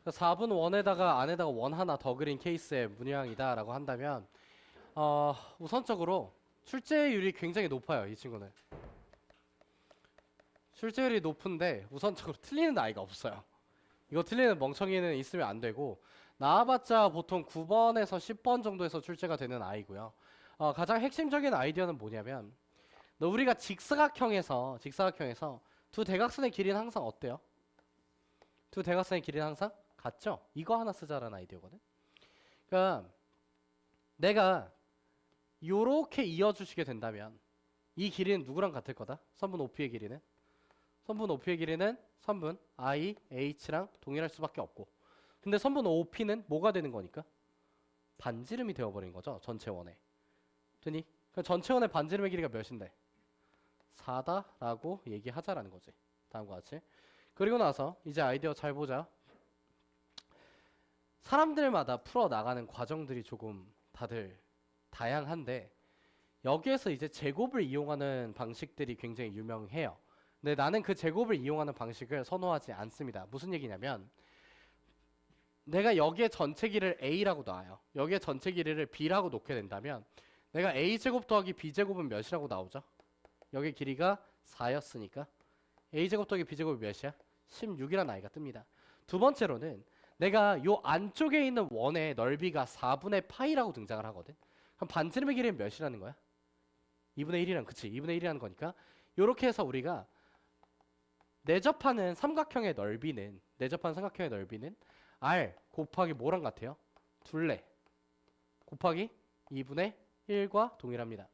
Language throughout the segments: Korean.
4분 원에다가 안에다가 원 하나 더 그린 케이스의 문양이다라고 한다면 우선적으로 출제율이 굉장히 높아요. 이 친구는 출제율이 높은데 우선적으로 틀리는 아이가 없어요. 이거 틀리는 멍청이는 있으면 안 되고 나와봤자 보통 9번에서 10번 정도에서 출제가 되는 아이고요. 가장 핵심적인 아이디어는 뭐냐면 우리가 직사각형에서 두 대각선의 길이는 항상 어때요? 두 대각선의 길이는 항상 같죠? 이거 하나 쓰자라는 아이디어거든. 그러니까 내가 요렇게 이어주시게 된다면 이 길이는 누구랑 같을 거다? 선분 OP의 길이는? 선분 OP의 길이는 선분 I, H랑 동일할 수밖에 없고 근데 선분 OP는 뭐가 되는 거니까? 반지름이 되어버린 거죠. 전체 원에. 되니? 그럼 전체 원의 반지름의 길이가 몇인데? 4다라고 얘기하자라는 거지. 다음과 같이. 그리고 나서 이제 아이디어 잘 보자. 사람들마다 풀어나가는 과정들이 조금 다들 다양한데 여기에서 이제 제곱을 이용하는 방식들이 굉장히 유명해요. 근데 나는 그 제곱을 이용하는 방식을 선호하지 않습니다. 무슨 얘기냐면 내가 여기에 전체 길이를 A라고 놔요. 여기에 전체 길이를 B라고 놓게 된다면 내가 A제곱 더하기 B제곱은 몇이라고 나오죠? 여기 길이가 4였으니까 A제곱 더하기 B제곱이 몇이야? 16이라는 아이가 뜹니다. 두 번째로는 내가 요 안쪽에 있는 원의 넓이가 4분의 파이라고 등장을 하거든. 그럼 반지름의 길이는 몇이라는 거야? 2분의 1이란 그치? 2분의 1이라는 거니까 요렇게 해서 우리가 내접하는 삼각형의 넓이는 R 곱하기 뭐랑 같아요? 둘레 곱하기 2분의 1과 동일합니다.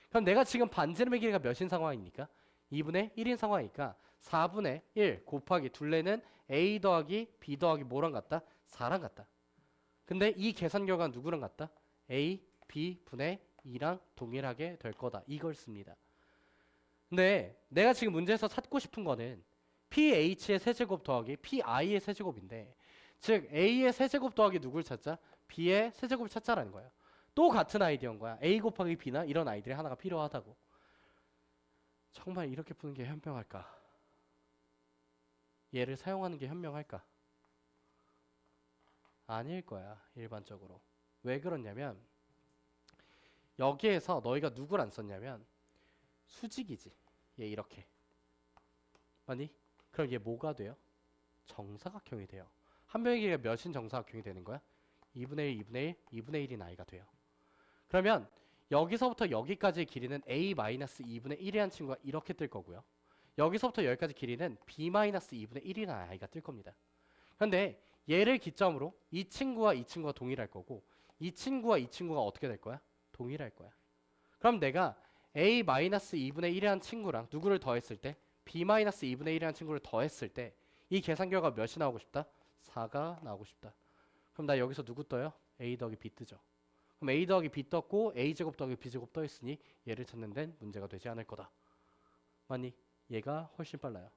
그럼 내가 지금 반지름의 길이가 몇인 상황입니까? 2분의 1인 상황이니까 4분의 1 곱하기 둘레는 A 더하기 B 더하기 뭐랑 같다? 4랑 같다. 근데 이 계산 결과는 누구랑 같다? A, B 분의 2랑 동일하게 될 거다. 이걸 씁니다. 근데 내가 지금 문제에서 찾고 싶은 거는 PH의 세제곱 더하기 PI의 세제곱인데 즉 A의 세제곱 더하기 누굴 찾자? B의 세제곱을 찾자라는 거야. 또 같은 아이디어인 거야. A 곱하기 B나 이런 아이들이 하나가 필요하다고. 정말 이렇게 푸는 게 현명할까? 얘를 사용하는 게 현명할까? 아닐 거야. 일반적으로. 왜 그러냐면 여기에서 너희가 누굴 안 썼냐면 수직이지. 얘 이렇게. 아니? 그럼 얘 뭐가 돼요? 정사각형이 돼요. 한 병의 길이가 몇인 정사각형이 되는 거야? 2분의 1, 2분의 1, 2분의 1인 아이가 돼요. 그러면 여기서부터 여기까지의 길이는 A-2분의 1이라는 친구가 이렇게 뜰 거고요. 여기서부터 여기까지 길이는 B-2분의 1이라는 아이가 뜰 겁니다. 그런데 얘를 기점으로 이 친구와 이 친구가 동일할 거고 이 친구와 이 친구가 어떻게 될 거야? 동일할 거야. 그럼 내가 A-2분의 1이라는 친구랑 누구를 더했을 때 B-2분의 1이라는 친구를 더했을 때 이 계산 결과 몇이 나오고 싶다? 4가 나오고 싶다. 그럼 나 여기서 누구 떠요? A 더하기 B 뜨죠. 그럼 A 더하기 B 떴고 A제곱 더하기 B제곱 떠있으니 얘를 찾는 데는 문제가 되지 않을 거다. 맞니? 얘가 훨씬 빨라요.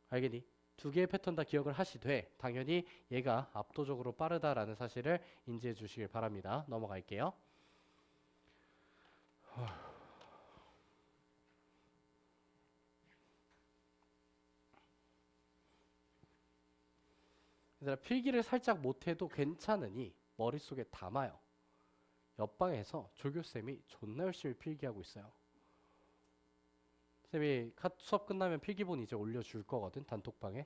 알겠니? 두 개의 패턴 다 기억을 하시되 당연히 얘가 압도적으로 빠르다라는 사실을 인지해 주시길 바랍니다. 넘어갈게요. 얘들아 필기를 살짝 못해도 괜찮으니 머릿속에 담아요. 옆방에서 조교쌤이 존나 열심히 필기하고 있어요. 쌤이 수업 끝나면 필기본 이제 올려줄 거거든. 단톡방에.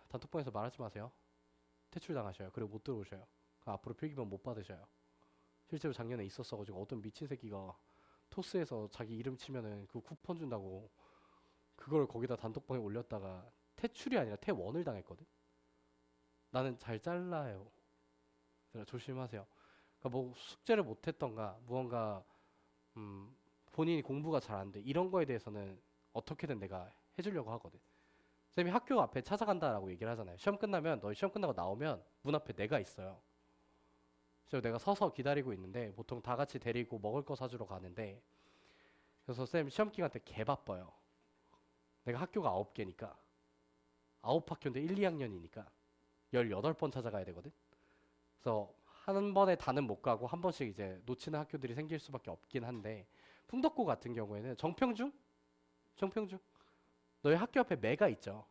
단톡방에서 말하지 마세요. 퇴출당하셔요. 그리고 못 들어오셔요. 앞으로 필기본 못 받으셔요. 실제로 작년에 있었어가지고 어떤 미친 새끼가 토스에서 자기 이름 치면은 그 쿠폰 준다고 그걸 거기다 단톡방에 올렸다가 퇴출이 아니라 퇴원을 당했거든. 나는 잘 잘라요. 조심하세요. 그러니까 뭐 숙제를 못했던가 무언가 본인이 공부가 잘 안 돼. 이런 거에 대해서는 어떻게든 내가 해주려고 하거든. 쌤이 학교 앞에 찾아간다라고 얘기를 하잖아요. 시험 끝나면 너희 시험 끝나고 나오면 문 앞에 내가 있어요. 그래서 내가 서서 기다리고 있는데 보통 다 같이 데리고 먹을 거 사주러 가는데 그래서 쌤 시험 기간 때 개 바빠요. 내가 학교가 9개니까 9학교인데 1, 2학년이니까 18번 찾아가야 되거든. 그래서 한 번에 다는 못 가고 한 번씩 이제 놓치는 학교들이 생길 수밖에 없긴 한데 풍덕고 같은 경우에는 정평중 너희 학교 앞에 매가 있죠.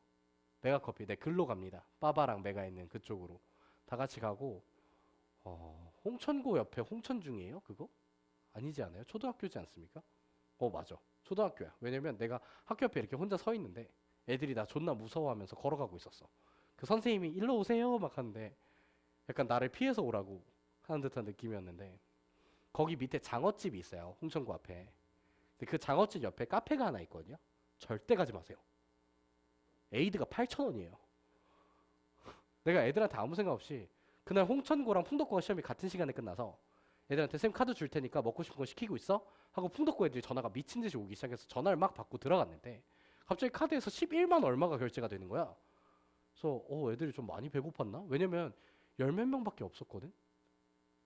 메가커피. 네, 글로 갑니다. 빠바랑 메가 있는 그쪽으로. 다 같이 가고, 홍천고 옆에 홍천중이에요? 그거? 아니지 않아요? 초등학교지 않습니까? 맞아. 초등학교야. 왜냐면 내가 학교 옆에 이렇게 혼자 서 있는데 애들이 나 존나 무서워하면서 걸어가고 있었어. 그 선생님이 일로 오세요 막 하는데 약간 나를 피해서 오라고 하는 듯한 느낌이었는데 거기 밑에 장어집이 있어요. 홍천구 앞에. 근데 그 장어집 옆에 카페가 하나 있거든요. 절대 가지 마세요. 에이드가 8,000원이에요. 내가 애들한테 아무 생각 없이 그날 홍천고랑 풍덕고가 시험이 같은 시간에 끝나서 애들한테 쌤 카드 줄 테니까 먹고 싶은 거 시키고 있어? 하고 풍덕고 애들이 전화가 미친 듯이 오기 시작해서 전화를 막 받고 들어갔는데 갑자기 카드에서 11만 얼마가 결제가 되는 거야. 그래서 애들이 좀 많이 배고팠나? 왜냐면 열 몇 명밖에 없었거든.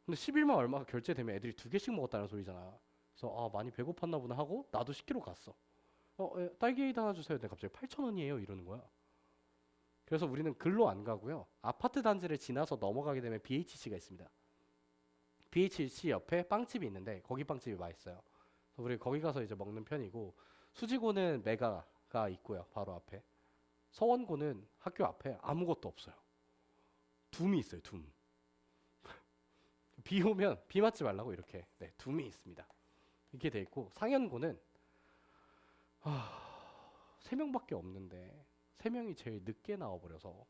근데 11만 얼마가 결제되면 애들이 두 개씩 먹었다는 소리잖아. 그래서 많이 배고팠나 보다 하고 나도 시키러 갔어. 딸기 에이드 하나 주세요. 근데 갑자기 8,000원이에요 이러는 거야. 그래서 우리는 글로 안 가고요. 아파트 단지를 지나서 넘어가게 되면 BHC가 있습니다. BHC 옆에 빵집이 있는데 거기 빵집이 맛있어요. 그래서 우리 거기 가서 이제 먹는 편이고 수지고는 메가가 있고요. 바로 앞에. 서원고는 학교 앞에 아무것도 없어요. 둠이 있어요. 둠. 비 오면 비 맞지 말라고 이렇게 네, 둠이 있습니다. 이렇게 돼 있고 상현고는 3명밖에 없는데 3명이 제일 늦게 나와버려서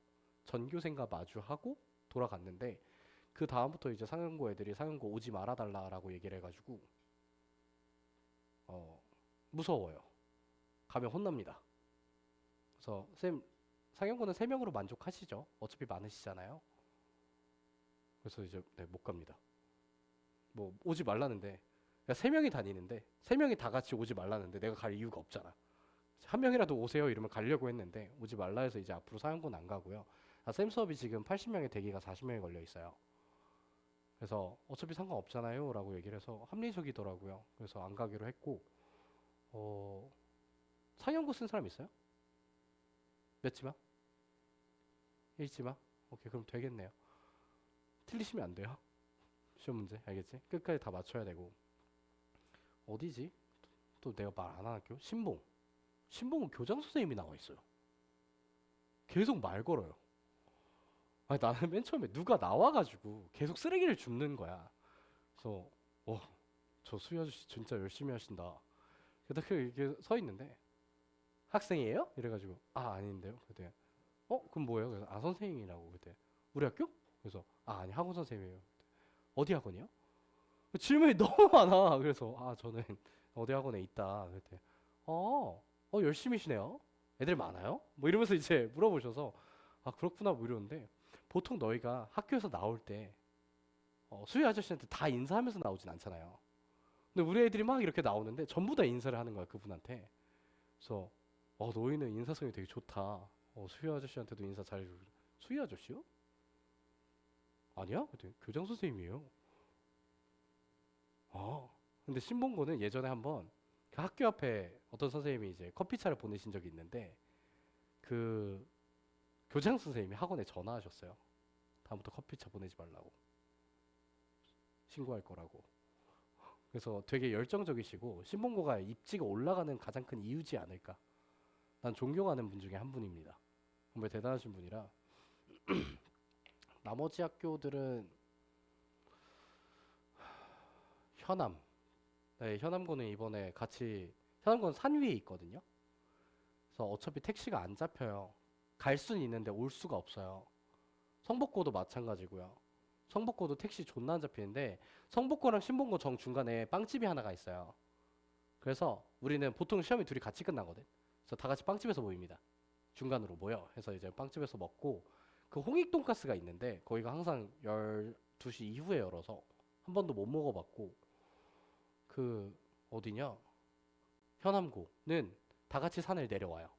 전교생과 마주하고 돌아갔는데 그 다음부터 이제 상현고 애들이 상현고 오지 말아달라라고 얘기를 해가지고 무서워요. 가면 혼납니다. 그래서 쌤 상현고는 3명으로 만족하시죠? 어차피 많으시잖아요. 그래서 이제 네, 못 갑니다. 뭐 오지 말라는데 3명이 다니는데 3명이 다 같이 오지 말라는데 내가 갈 이유가 없잖아. 한 명이라도 오세요 이러면 가려고 했는데 오지 말라 해서 이제 앞으로 상현고는 안 가고요. 쌤 수업이 지금 80명의 대기가 40명이 걸려 있어요. 그래서 어차피 상관없잖아요 라고 얘기를 해서 합리적이더라고요. 그래서 안 가기로 했고 상현고 쓴 사람 있어요? 몇지마? 1지마? 오케이 그럼 되겠네요. 틀리시면 안 돼요. 시험 문제 알겠지? 끝까지 다 맞춰야 되고 어디지? 또 내가 말 안 한 학교? 신봉은 교장 선생님이 나와 있어요. 계속 말 걸어요. 아니 나는 맨 처음에 누가 나와가지고 계속 쓰레기를 줍는 거야. 그래서 저 수희 아저씨 진짜 열심히 하신다. 그래서 이렇게 서 있는데 학생이에요? 이래가지고 아닌데요. 그때 그럼 뭐예요? 그래서 선생님이라고 그때 우리 학교? 그래서 아니 학원 선생님이에요. 어디 학원이요? 질문이 너무 많아. 그래서 저는 어디 학원에 있다. 그때 열심히시네요. 애들 많아요? 뭐 이러면서 이제 물어보셔서 그렇구나 뭐 이러는데 보통 너희가 학교에서 나올 때 수희 아저씨한테 다 인사하면서 나오진 않잖아요. 근데 우리 애들이 막 이렇게 나오는데 전부 다 인사를 하는 거야 그분한테. 그래서 너희는 인사성이 되게 좋다. 수희 아저씨한테도 인사 잘해주고. 수희 아저씨요? 아니야? 그때 교장 선생님이에요. 근데 신봉고는 예전에 한번 그 학교 앞에 어떤 선생님이 이제 커피차를 보내신 적이 있는데 그 교장 선생님이 학원에 전화하셨어요. 다음부터 커피차 보내지 말라고. 신고할 거라고. 그래서 되게 열정적이시고 신봉고가 입지가 올라가는 가장 큰 이유지 않을까. 난 존경하는 분 중에 한 분입니다. 정말 대단하신 분이라. 나머지 학교들은 현암. 네, 현암고는 이번에 같이 현암고는 산 위에 있거든요. 그래서 어차피 택시가 안 잡혀요. 갈 수는 있는데 올 수가 없어요. 성북고도 마찬가지고요. 성북고도 택시 존나 안 잡히는데 성북고랑 신봉고 정 중간에 빵집이 하나가 있어요. 그래서 우리는 보통 시험이 둘이 같이 끝나거든. 그래서 다 같이 빵집에서 모입니다. 중간으로 모여. 해서 이제 빵집에서 먹고 그 홍익 돈가스가 있는데 거기가 항상 12시 이후에 열어서 한 번도 못 먹어봤고 그 어디냐? 현암고는 다 같이 산을 내려와요.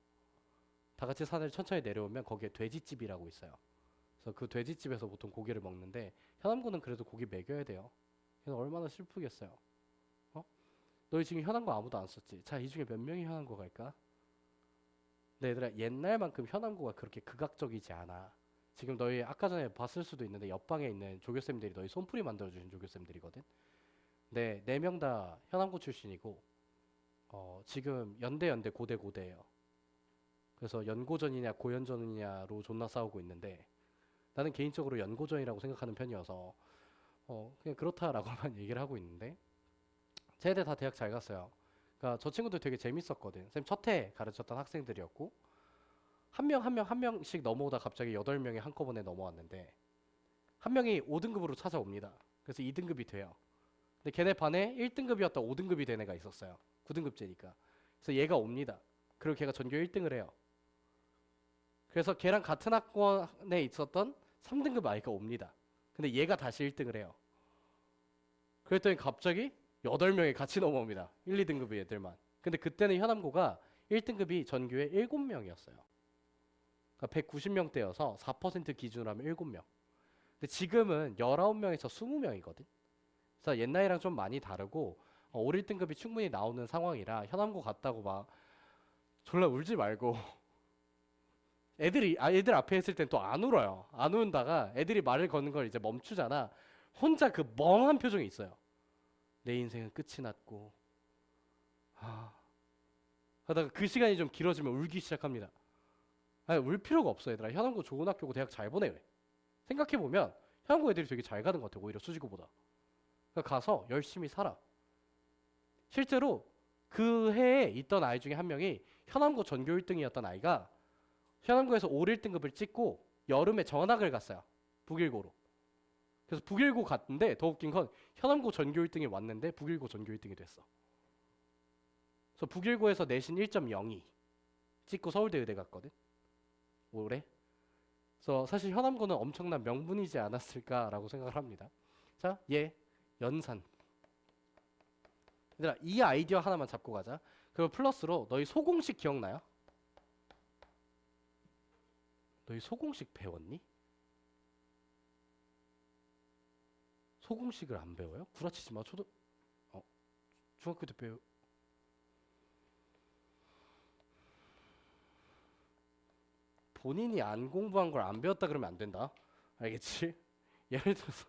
다 같이 산을 천천히 내려오면 거기에 돼지집이라고 있어요. 그래서 그 돼지집에서 보통 고기를 먹는데 현암고는 그래도 고기 먹여야 돼요. 그래서 얼마나 슬프겠어요. 너희 지금 현암고 아무도 안 썼지? 자, 이 중에 몇 명이 현암고 갈까? 근데 얘들아 옛날만큼 현암고가 그렇게 극악적이지 않아. 지금 너희 아까 전에 봤을 수도 있는데 옆방에 있는 조교쌤들이 너희 손풀이 만들어주신 조교쌤들이거든. 네, 4명 다 현암고 출신이고 지금 연대 고대예요. 그래서 연고전이냐 고연전이냐로 존나 싸우고 있는데 나는 개인적으로 연고전이라고 생각하는 편이어서 그냥 그렇다라고만 얘기를 하고 있는데 쟤들 다 대학 잘 갔어요. 그러니까 저 친구들 되게 재밌었거든. 쌤 첫 해 가르쳤던 학생들이었고 한 명 한 명 한 명씩 넘어오다 갑자기 8명이 한꺼번에 넘어왔는데 한 명이 5등급으로 찾아옵니다. 그래서 2등급이 돼요. 근데 걔네 반에 1등급이었다 5등급이 된 애가 있었어요. 9등급제니까. 그래서 얘가 옵니다. 그리고 걔가 전교 1등을 해요. 그래서 걔랑 같은 학번에 있었던 3등급 아이가 옵니다. 근데 얘가 다시 1등을 해요. 그랬더니 갑자기 8명이 같이 넘어옵니다. 1, 2등급 애들만. 근데 그때는 현암고가 1등급이 전교에 7명이었어요. 그러니까 190명대여서 4% 기준으로 하면 7명. 근데 지금은 19명에서 20명이거든. 그래서 옛날이랑 좀 많이 다르고 5, 1등급이 충분히 나오는 상황이라 현암고 갔다고 막 졸라 울지 말고 애들 앞에 있을 땐 또 안 울어요. 안 울다가 애들이 말을 거는 걸 이제 멈추잖아. 혼자 그 멍한 표정이 있어요. 내 인생은 끝이 났고 하다가 그 시간이 좀 길어지면 울기 시작합니다. 아니, 울 필요가 없어 얘들아. 현암고 좋은 학교고 대학 잘 보내. 생각해보면 현암고 애들이 되게 잘 가는 것 같아. 오히려 수지고보다. 그러니까 가서 열심히 살아. 실제로 그 해에 있던 아이 중에 한 명이 현암고 전교 1등이었던 아이가 현암고에서 올 1등급을 찍고 여름에 전학을 갔어요. 북일고로. 그래서 북일고 갔는데 더 웃긴 건 현암고 전교 1등이 왔는데 북일고 전교 1등이 됐어. 그래서 북일고에서 내신 1.02 찍고 서울대 의대 갔거든. 올해. 그래서 사실 현암고는 엄청난 명분이지 않았을까라고 생각을 합니다. 자, 얘 연산. 얘들아 이 아이디어 하나만 잡고 가자. 그리고 플러스로 너희 소공식 기억나요? 너희 소공식 배웠니? 소공식을 안 배워요? 구라치지 마. 중학교 때 본인이 안 공부한 걸 안 배웠다 그러면 안 된다. 알겠지? 예를 들어서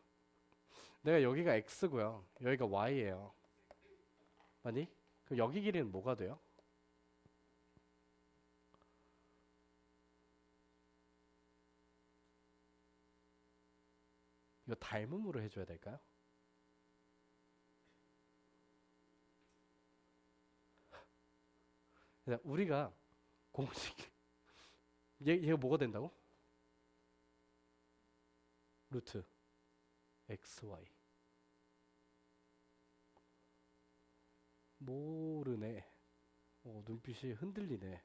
내가 여기가 x고요. 여기가 y예요. 아니? 그럼 여기 길이는 뭐가 돼요? 이거 닮음으로 해줘야 될까요? 우리가 공식 얘가 뭐가 된다고? 루트 xy 모르네. 눈빛이 흔들리네.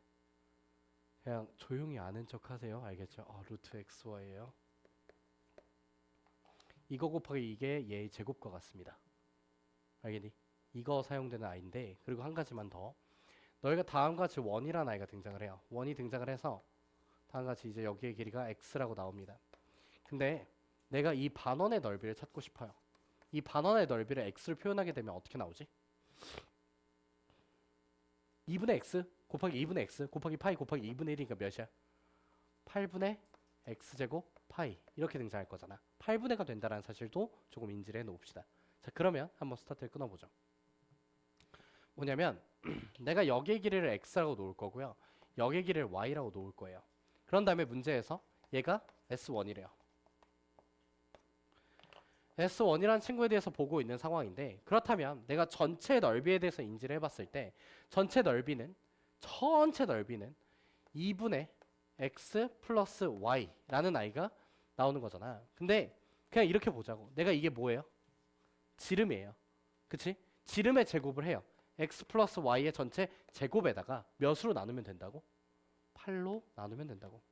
그냥 조용히 아는 척 하세요. 알겠죠? 루트 xy예요. 이거 곱하기 이게 얘의 제곱과 같습니다. 알겠니? 이거 사용되는 아이인데 그리고 한 가지만 더. 너희가 다음과 같이 원이라는 아이가 등장을 해요. 원이 등장을 해서 다음과 같이 이제 여기의 길이가 x라고 나옵니다. 근데 내가 이 반원의 넓이를 찾고 싶어요. 이 반원의 넓이를 x를 표현하게 되면 어떻게 나오지? 2분의 x 곱하기 2분의 x 곱하기 파이 곱하기 2분의 1이니까 몇이야? 8분의 x제곱 파이 이렇게 등장할 거잖아. 8분의가 된다는 사실도 조금 인지를 해놓읍시다. 자 그러면 한번 스타트를 끊어보죠. 뭐냐면 내가 여기의 길이를 x라고 놓을 거고요. 여기의 길이를 y라고 놓을 거예요. 그런 다음에 문제에서 얘가 S1이래요. S1이라는 친구에 대해서 보고 있는 상황인데 그렇다면 내가 전체 넓이에 대해서 인지를 해봤을 때 전체 넓이는 2분의 x 플러스 y라는 아이가 나오는 거잖아. 근데 그냥 이렇게 보자고. 내가 이게 뭐예요? 지름이에요. 그치? 지름의 제곱을 해요. x 플러스 y의 전체 제곱에다가 몇으로 나누면 된다고? 8로 나누면 된다고.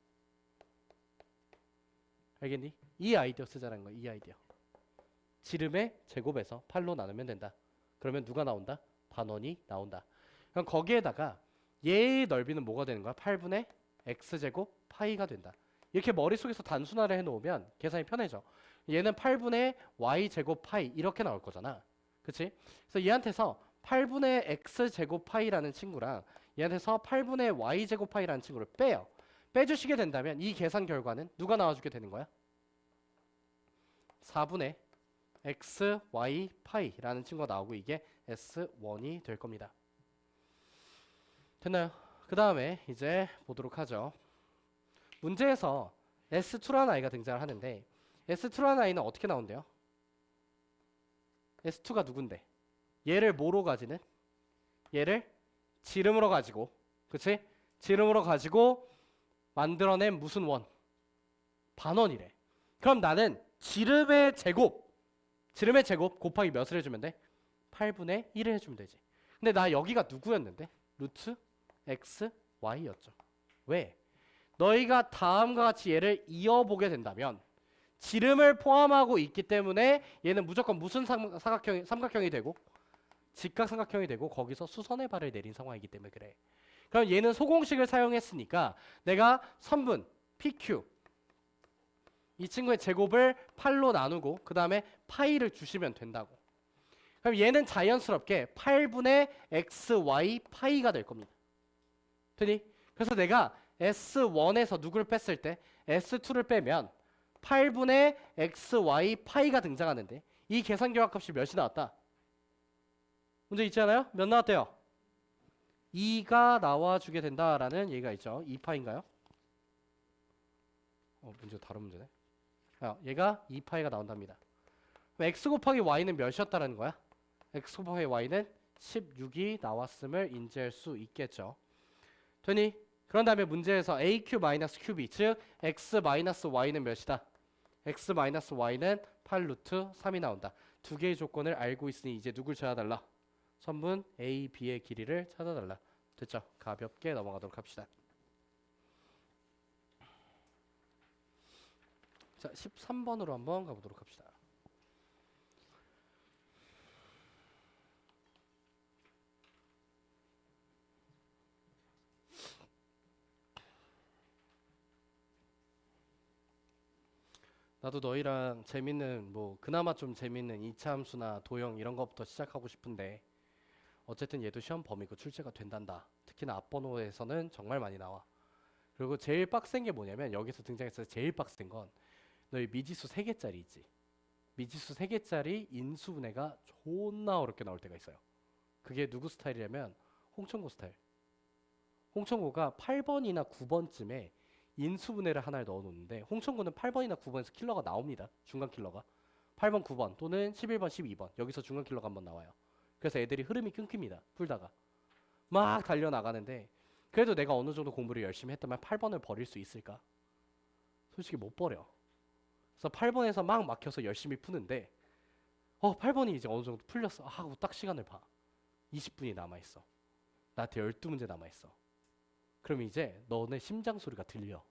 알겠니? 이 아이디어 쓰자는 거야. 이 아이디어. 지름의 제곱에서 8로 나누면 된다. 그러면 누가 나온다? 반원이 나온다. 그럼 거기에다가 얘의 넓이는 뭐가 되는 거야? 8분의 x제곱 파이가 된다. 이렇게 머릿속에서 단순화를 해놓으면 계산이 편해져. 얘는 8분의 y제곱 파이 이렇게 나올 거잖아. 그치? 그래서 얘한테서 8분의 x제곱 파이라는 친구랑 얘한테서 8분의 y제곱 파이라는 친구를 빼요. 빼주시게 된다면 이 계산 결과는 누가 나와주게 되는 거야? 4분의 x, y, 파이라는 친구가 나오고 이게 S1이 될 겁니다. 됐나요? 그 다음에 이제 보도록 하죠. 문제에서 S2라는 아이가 등장을 하는데 S2라는 아이는 어떻게 나온대요? S2가 누군데? 얘를 뭐로 가지는? 얘를 지름으로 가지고, 그치? 지름으로 가지고 만들어낸 무슨 원? 반원이래. 그럼 나는 지름의 제곱 곱하기 몇을 해주면 돼? 8분의 1을 해주면 되지. 근데 나 여기가 누구였는데? 루트 x, y였죠. 왜? 너희가 다음과 같이 얘를 이어보게 된다면 지름을 포함하고 있기 때문에 얘는 무조건 무슨 삼각형이 되고 직각삼각형이 되고 거기서 수선의 발을 내린 상황이기 때문에 그래. 그럼 얘는 소공식을 사용했으니까 내가 선분 PQ 이 친구의 제곱을 8로 나누고 그 다음에 파이를 주시면 된다고. 그럼 얘는 자연스럽게 8분의 xy 파이가 될 겁니다. 되니? 그래서 내가 S1에서 누구를 뺐을 때 S2를 빼면 8분의 xy 파이가 등장하는데 이 계산결합값이 몇이 나왔다? 문제 있지 않아요? 몇 나왔대요? 2가 나와주게 된다라는 얘기가 있죠. 2파인가요? 문제 다른 문제네. 얘가 2파이가 나온답니다. 그럼 x 곱하기 y는 몇이었다라는 거야? x 곱하기 y는 16이 나왔음을 인지할 수 있겠죠. 되니? 그런 다음에 문제에서 aq-큐비 즉 x-y는 몇이다? x-y는 8루트 3이 나온다. 두 개의 조건을 알고 있으니 이제 누굴 찾아달라? 선분 a, b의 길이를 찾아달라. 됐죠? 가볍게 넘어가도록 합시다. 자, 13번으로 한번 가보도록 합시다. 나도 너희랑 재밌는 그나마 좀 재밌는 이차함수나 도형 이런 거부터 시작하고 싶은데 어쨌든 얘도 시험 범위고 출제가 된단다. 특히나 앞번호에서는 정말 많이 나와. 그리고 제일 빡센 게 뭐냐면 여기서 등장했을 때 제일 빡센 건 너희 미지수 3개짜리 있지. 미지수 3개짜리 인수분해가 존나 어렵게 나올 때가 있어요. 그게 누구 스타일이냐면 홍천고 스타일. 홍천고가 8번이나 9번쯤에 인수분해를 하나를 넣어놓는데 홍천고는 8번이나 9번에서 킬러가 나옵니다. 중간 킬러가 8번, 9번 또는 11번, 12번 여기서 중간 킬러가 한번 나와요. 그래서 애들이 흐름이 끊깁니다. 풀다가 막 달려나가는데 그래도 내가 어느 정도 공부를 열심히 했다면 8번을 버릴 수 있을까? 솔직히 못 버려. 그래서 8번에서 막 막혀서 열심히 푸는데 8번이 이제 어느 정도 풀렸어 하고 딱 시간을 봐. 20분이 남아있어. 나한테 12문제 남아있어. 그럼 이제 너네 심장 소리가 들려.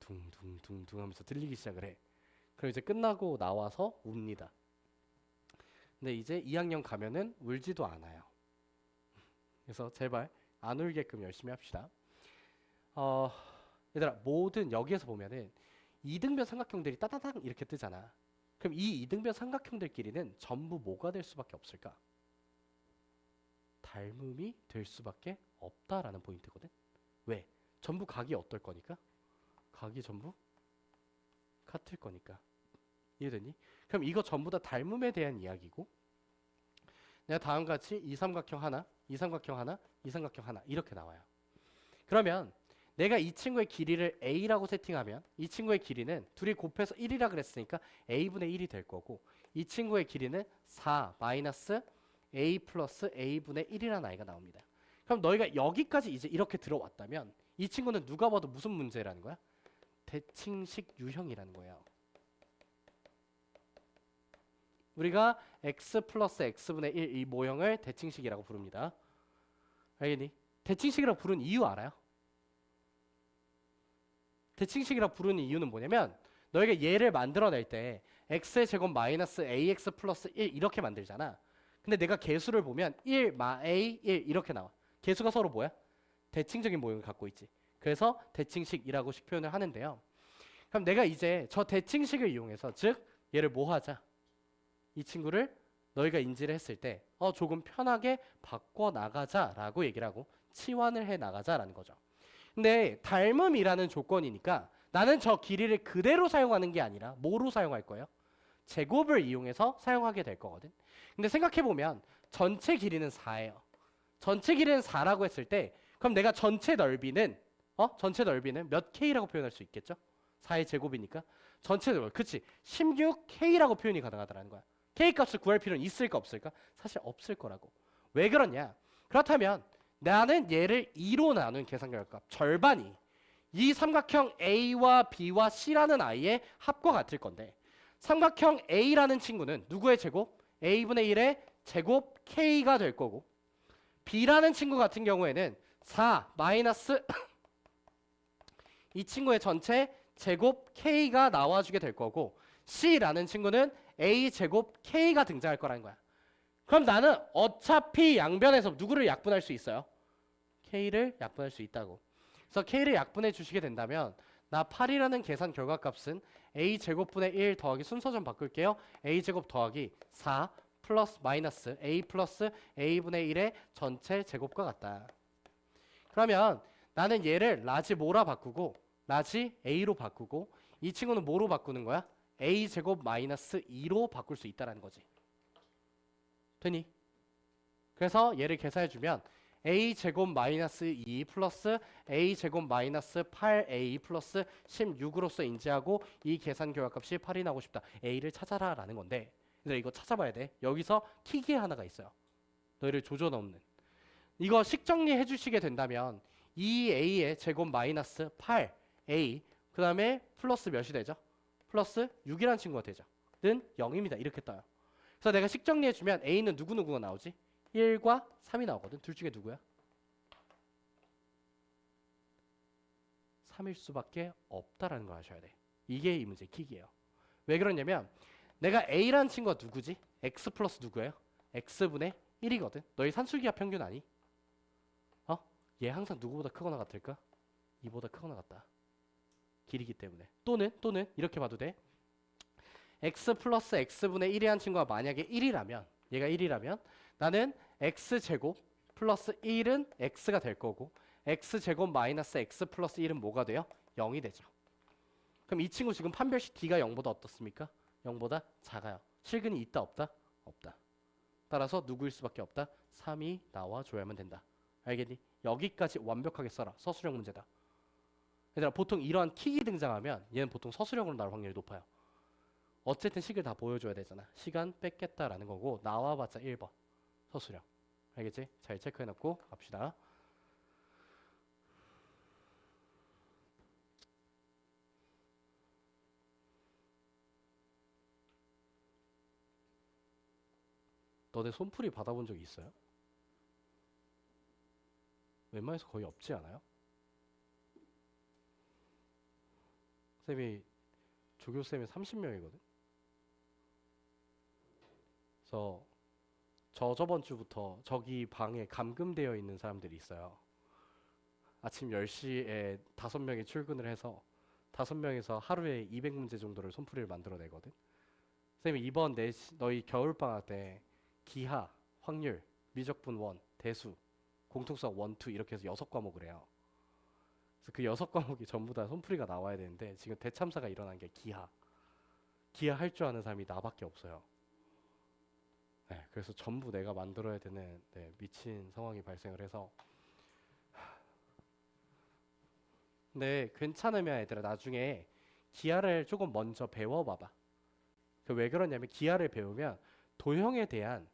둥둥둥둥 하면서 들리기 시작을 해. 그럼 이제 끝나고 나와서 웁니다. 근데 이제 2학년 가면은 울지도 않아요. 그래서 제발 안 울게끔 열심히 합시다. 얘들아 모든 여기에서 보면은 이등변 삼각형들이 따다닥 이렇게 뜨잖아. 그럼 이 이등변 삼각형들끼리는 전부 뭐가 될 수밖에 없을까? 닮음이 될 수밖에 없다라는 포인트거든. 왜? 전부 각이 어떨 거니까? 각이 전부 같을 거니까. 이해되니? 그럼 이거 전부 다 닮음에 대한 이야기고 내가 다음같이 이삼각형 하나, 이삼각형 하나, 이삼각형 하나 이렇게 나와요. 그러면 내가 이 친구의 길이를 a라고 세팅하면 이 친구의 길이는 둘이 곱해서 1이라 그랬으니까 a분의 1이 될 거고 이 친구의 길이는 4 마이너스 a 플러스 a분의 1이라는 아이가 나옵니다. 그럼 너희가 여기까지 이제 이렇게 들어왔다면 이 친구는 누가 봐도 무슨 문제라는 거야? 대칭식 유형이라는 거예요. 우리가 x 플러스 x분의 1 이 모형을 대칭식이라고 부릅니다. 알겠니? 대칭식이라고 부르는 이유 알아요? 대칭식이라고 부르는 이유는 뭐냐면 너희가 얘를 만들어낼 때 x의 제곱 마이너스 ax 플러스 1 이렇게 만들잖아. 근데 내가 개수를 보면 1 마 a 1 이렇게 나와. 개수가 서로 뭐야? 대칭적인 모형을 갖고 있지. 그래서 대칭식이라고 표현을 하는데요. 그럼 내가 이제 저 대칭식을 이용해서 즉 얘를 뭐 하자? 이 친구를 너희가 인지를 했을 때 조금 편하게 바꿔나가자라고 얘기를 하고 치환을 해나가자라는 거죠. 근데 닮음이라는 조건이니까 나는 저 길이를 그대로 사용하는 게 아니라 뭐로 사용할 거예요? 제곱을 이용해서 사용하게 될 거거든. 근데 생각해보면 전체 길이는 4예요. 전체 길이는 4라고 했을 때 그럼 내가 전체 넓이는 몇 K라고 표현할 수 있겠죠? 4의 제곱이니까 전체 넓이 그치 16K라고 표현이 가능하다는 거야. K 값을 구할 필요는 있을까 없을까? 사실 없을 거라고. 왜 그러냐? 그렇다면 나는 얘를 2로 나눈 계산 결과 절반이 이 삼각형 A와 B와 C라는 아이의 합과 같을 건데 삼각형 A라는 친구는 누구의 제곱? A분의 1의 제곱 K가 될 거고 B라는 친구 같은 경우에는 4 마이너스 이 친구의 전체 제곱 K가 나와주게 될 거고 C라는 친구는 A 제곱 K가 등장할 거라는 거야. 그럼 나는 어차피 양변에서 누구를 약분할 수 있어요? K를 약분할 수 있다고. 그래서 K를 약분해 주시게 된다면 나 8이라는 계산 결과값은 A 제곱분의 1 더하기 순서좀 바꿀게요. A 제곱 더하기 4 플러스 마이너스 A 플러스 A분의 1의 전체 제곱과 같다. 그러면 나는 얘를 라지 뭐라 바꾸고 라지 A로 바꾸고 이 친구는 뭐로 바꾸는 거야? A 제곱 마이너스 2로 바꿀 수 있다는 거지. 되니? 그래서 얘를 계산해주면 A 제곱 마이너스 2 플러스 A 제곱 마이너스 8A 플러스 16으로서 인지하고 이 계산 결과값이 8이 나오고 싶다. A를 찾아라 라는 건데 얘들아 이거 찾아봐야 돼. 여기서 킥이 하나가 있어요. 너희를 조져 넣는. 이거 식정리해 주시게 된다면 2A의 제곱 마이너스 8A 그 다음에 플러스 몇이 되죠? 플러스 6이라는 친구가 되죠. 는 0입니다. 이렇게 떠요. 그래서 내가 식정리해 주면 A는 누구누구가 나오지? 1과 3이 나오거든. 둘 중에 누구야? 3일 수밖에 없다라는 걸 아셔야 돼. 이게 이 문제의 킥이에요. 왜 그러냐면 내가 A라는 친구가 누구지? X 플러스 누구예요? X분의 1이거든. 너희 산술기하 평균 아니? 얘 항상 누구보다 크거나 같을까? 이보다 크거나 같다. 길이기 때문에. 또는 이렇게 봐도 돼. X 플러스 X분의 1이라는 친구가 만약에 1이라면 얘가 1이라면 나는 X제곱 플러스 1은 X가 될 거고 X제곱 마이너스 X 플러스 1은 뭐가 돼요? 0이 되죠. 그럼 이 친구 지금 판별식 D가 0보다 어떻습니까? 0보다 작아요. 실근이 있다 없다? 없다. 따라서 누구일 수밖에 없다? 3이 나와줘야만 된다. 알겠니? 여기까지 완벽하게 써라. 서술형 문제다. 얘들아 보통 이러한 킥이 등장하면 얘는 보통 서술형으로 나올 확률이 높아요. 어쨌든 식을 다 보여줘야 되잖아. 시간 뺏겠다라는 거고 나와봤자 1번 서술형. 알겠지? 잘 체크해놓고 갑시다. 너네 손풀이 받아본 적 있어요? 웬만해서 거의 없지 않아요? 쌤이 조교쌤이 30명이거든? 그래서 저번 주부터 저기 방에 감금되어 있는 사람들이 있어요. 아침 10시에 5명이 출근을 해서 5명에서 하루에 200문제 정도를 손풀이를 만들어내거든. 쌤이 이번 너희 겨울방학 때 기하, 확률, 미적분 1, 대수, 공통수학 1, 2 이렇게 해서 6과목을 해요. 그래서 그 6과목이 전부 다 손풀이가 나와야 되는데 지금 대참사가 일어난 게 기하 할 줄 아는 사람이 나밖에 없어요. 네, 그래서 전부 내가 만들어야 되는 미친 상황이 발생을 해서 근데 괜찮으면 얘들아 나중에 기하를 조금 먼저 배워봐봐. 왜 그러냐면 기하를 배우면 도형에 대한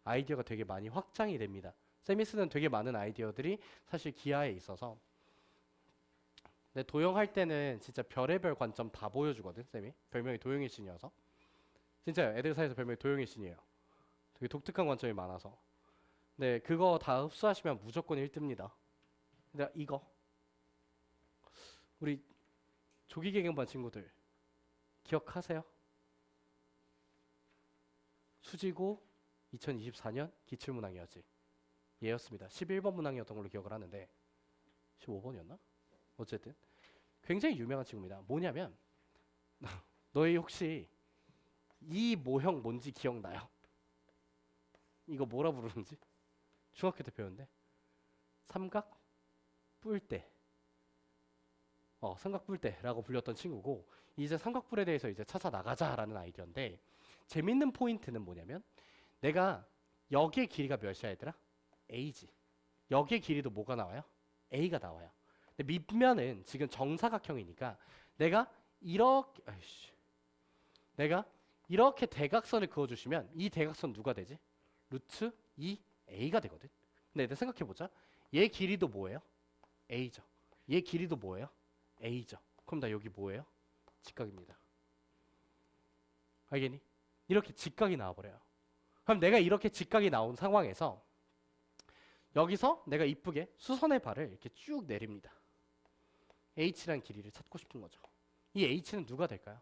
아이디어가 되게 많이 확장이 됩니다. 쌤이 쓰는 되게 많은 아이디어들이 사실 기하에 있어서 근데 도형할 때는 진짜 별의별 관점 다 보여주거든. 쌤이 별명이 도형의 신이어서 진짜 애들 사이에서 별명이 도형의 신이에요. 되게 독특한 관점이 많아서 네 그거 다 흡수하시면 무조건 1등입니다. 근데 이거 우리 조기계경반 친구들 기억하세요? 수지고 2024년 기출문항이었지. 얘였습니다. 11번 문항이었던 걸로 기억을 하는데 15번이었나? 어쨌든 굉장히 유명한 친구입니다. 뭐냐면 너희 혹시 이 모형 뭔지 기억나요? 이거 뭐라 부르는지? 중학교 때 배웠는데 삼각 뿔대 삼각 뿔대라고 불렸던 친구고 이제 삼각뿔에 대해서 이제 찾아 나가자라는 아이디어인데 재밌는 포인트는 뭐냐면 내가 여기의 길이가 몇이야 얘들아? A지. 여기의 길이도 뭐가 나와요? A가 나와요. 근데 밑면은 지금 정사각형이니까 내가 이렇게 대각선을 그어주시면 이 대각선 누가 되지? 루트 2A가 되거든. 근데 일단 생각해보자. 얘 길이도 뭐예요? A죠. 얘 길이도 뭐예요? A죠. 그럼 나 여기 뭐예요? 직각입니다. 알겠니? 이렇게 직각이 나와버려요. 그럼 내가 이렇게 직각이 나온 상황에서 여기서 내가 이쁘게 수선의 발을 이렇게 쭉 내립니다. H라는 길이를 찾고 싶은 거죠. 이 H는 누가 될까요?